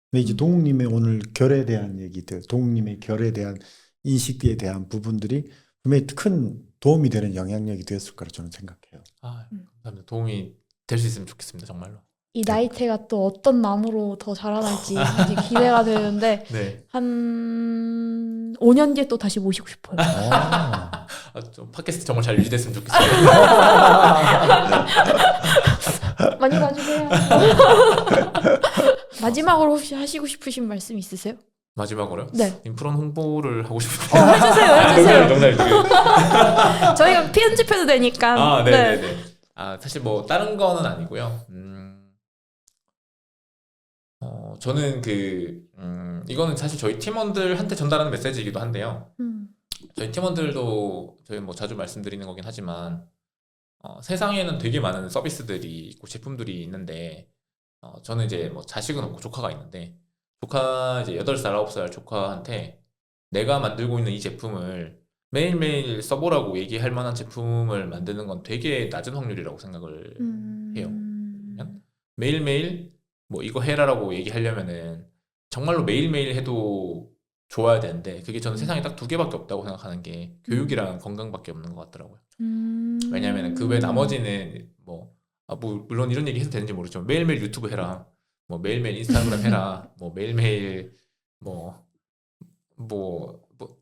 근데 이제 동욱님의 오늘 결에 대한 얘기들, 동욱님의 결에 대한 인식에 대한 부분들이 분명히 큰 도움이 되는 영향력이 되었을 거라 저는 생각해요. 아, 감사합니다. 도움이 될 수 있으면 좋겠습니다. 정말로. 이 나이테가 또 어떤 나무로 더 자라날지 이제 기대가 되는데 네. 한 5년 뒤에 또 다시 모시고 싶어요. 좀 팟캐스트 정말 잘 유지됐으면 좋겠어요. 많이 봐주세요. 마지막으로 혹시 하시고 싶으신 말씀 있으세요? 마지막으로요? 네. 인프론 홍보를 하고 싶은데. 해주세요. 농담이고요. 저희가 편집해도 되니까. 아, 네네네. 아, 사실 뭐 다른 거는 아니고요. 저는 이거는 사실 저희 팀원들한테 전달하는 메시지이기도 한데요. 저희 팀원들도 저희 뭐 자주 말씀드리는 거긴 하지만 세상에는 되게 많은 서비스들이 있고 제품들이 있는데 저는 이제 뭐 자식은 없고 조카가 있는데 조카 이제 8살, 9살 조카한테 내가 만들고 있는 이 제품을 매일매일 써보라고 얘기할 만한 제품을 만드는 건 되게 낮은 확률이라고 생각을 해요. 매일매일 뭐 이거 해라라고 얘기하려면은 정말로 매일매일 해도 좋아야 되는데 그게 저는 세상에 딱 2개밖에 없다고 생각하는 게 교육이랑 건강밖에 없는 것 같더라고요. 왜냐하면 그 외 나머지는 뭐 물론 이런 얘기 해도 되는지 모르지만 매일매일 유튜브 해라, 뭐 매일매일 인스타그램 해라, 뭐 매일매일 뭐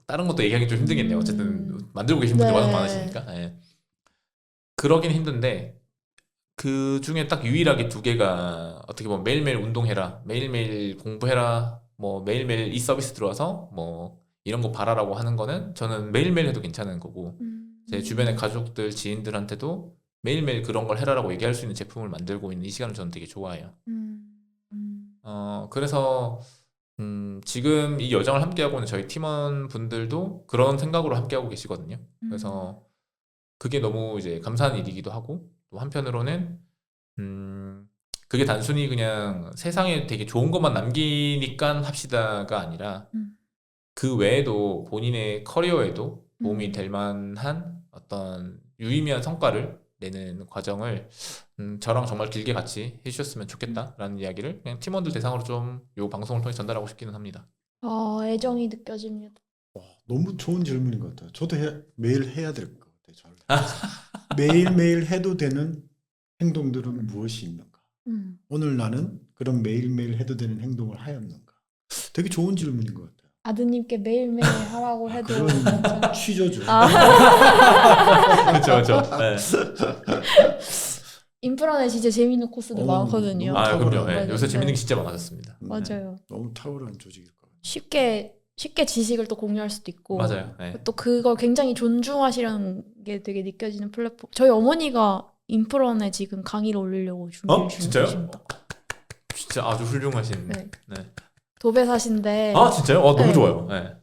다른 것도 얘기하기 좀 힘들겠네요. 어쨌든 만들고 계신 분들 워낙 많으시니까. 네. 그러긴 힘든데 그 중에 딱 유일하게 2개가 어떻게 보면 매일매일 운동해라, 매일매일 공부해라, 뭐 매일매일 이 서비스 들어와서 뭐 이런 거 봐라라고 하는 거는 저는 매일매일 해도 괜찮은 거고 제 주변의 가족들, 지인들한테도 매일매일 그런 걸 해라라고 얘기할 수 있는 제품을 만들고 있는 이 시간을 저는 되게 좋아해요. 그래서 지금 이 여정을 함께하고 있는 저희 팀원분들도 그런 생각으로 함께하고 계시거든요. 그래서 그게 너무 이제 감사한 일이기도 하고 또 한편으로는 그게 단순히 그냥 세상에 되게 좋은 것만 남기니까 합시다가 아니라 그 외에도 본인의 커리어에도 도움이 될 만한 어떤 유의미한 성과를 내는 과정을 저랑 정말 길게 같이 해주셨으면 좋겠다라는 이야기를 그냥 팀원들 대상으로 좀 이 방송을 통해 전달하고 싶기는 합니다. 애정이 느껴집니다. 와, 너무 좋은 질문인 것 같아요. 저도 매일 해야 될 것 같아요. 매일매일 해도 되는 행동들은 무엇이 있는가? 오늘 나는 그런 매일매일 해도 되는 행동을 하였는가? 되게 좋은 질문인 것 같아요. 아드님께 매일매일 하라고 해도 그런 취조죠. 그렇죠. 네. 인프라넷 진짜 재밌는 코스들 많거든요. 너무 아, 그럼요. 탁월하네. 네, 요새 네. 재밌는 게 진짜 많아졌습니다. 네. 맞아요. 너무 탁월한 조직일 것 같아요. 쉽게 지식을 또 공유할 수도 있고 맞아요. 네. 또 그걸 굉장히 존중하시려는 게 되게 느껴지는 플랫폼. 저희 어머니가 인프라넷 지금 강의를 올리려고 준비 진짜요? 중이십니다. 진짜 아주 훌륭하신. 네. 네. 도배사신데 아, 진짜요? 너무 네. 좋아요. 네.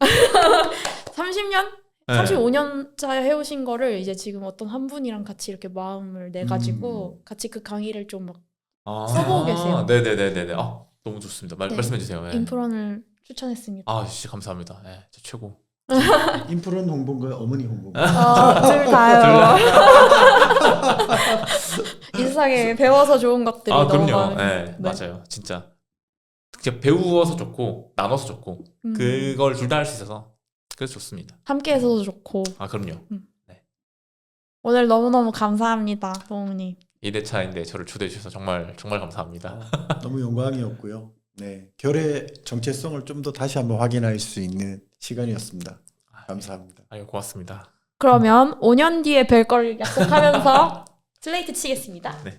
30년? 네. 35년째 해오신 거를 이제 지금 어떤 한 분이랑 같이 이렇게 마음을 내가지고 같이 그 강의를 좀 막 아, 써보고 계세요. 네네네네. 아, 너무 좋습니다. 네. 말씀해 주세요. 네. 인프라를 추천했습니다. 아, 진짜 감사합니다. 네, 진짜 최고. 인프론 홍보인가요? 어머니 홍보인가요? 둘 다요. 이 세상에 배워서 좋은 것들이 아, 너무 그럼요. 많아요. 네, 맞아요. 진짜 배우어서 좋고 나눠서 좋고 그걸 둘 다 할 수 있어서 그래서 좋습니다. 함께해서도 좋고. 아, 그럼요. 오늘 너무너무 감사합니다, 동욱님. 2대차인데 저를 초대해 주셔서 정말 정말 감사합니다. 너무 영광이었고요. 네, 결의 정체성을 좀 더 다시 한번 확인할 수 있는 시간이었습니다. 감사합니다. 아유, 고맙습니다. 그러면 5년 뒤에 뵐 걸 약속하면서 슬레이트 치겠습니다. 네.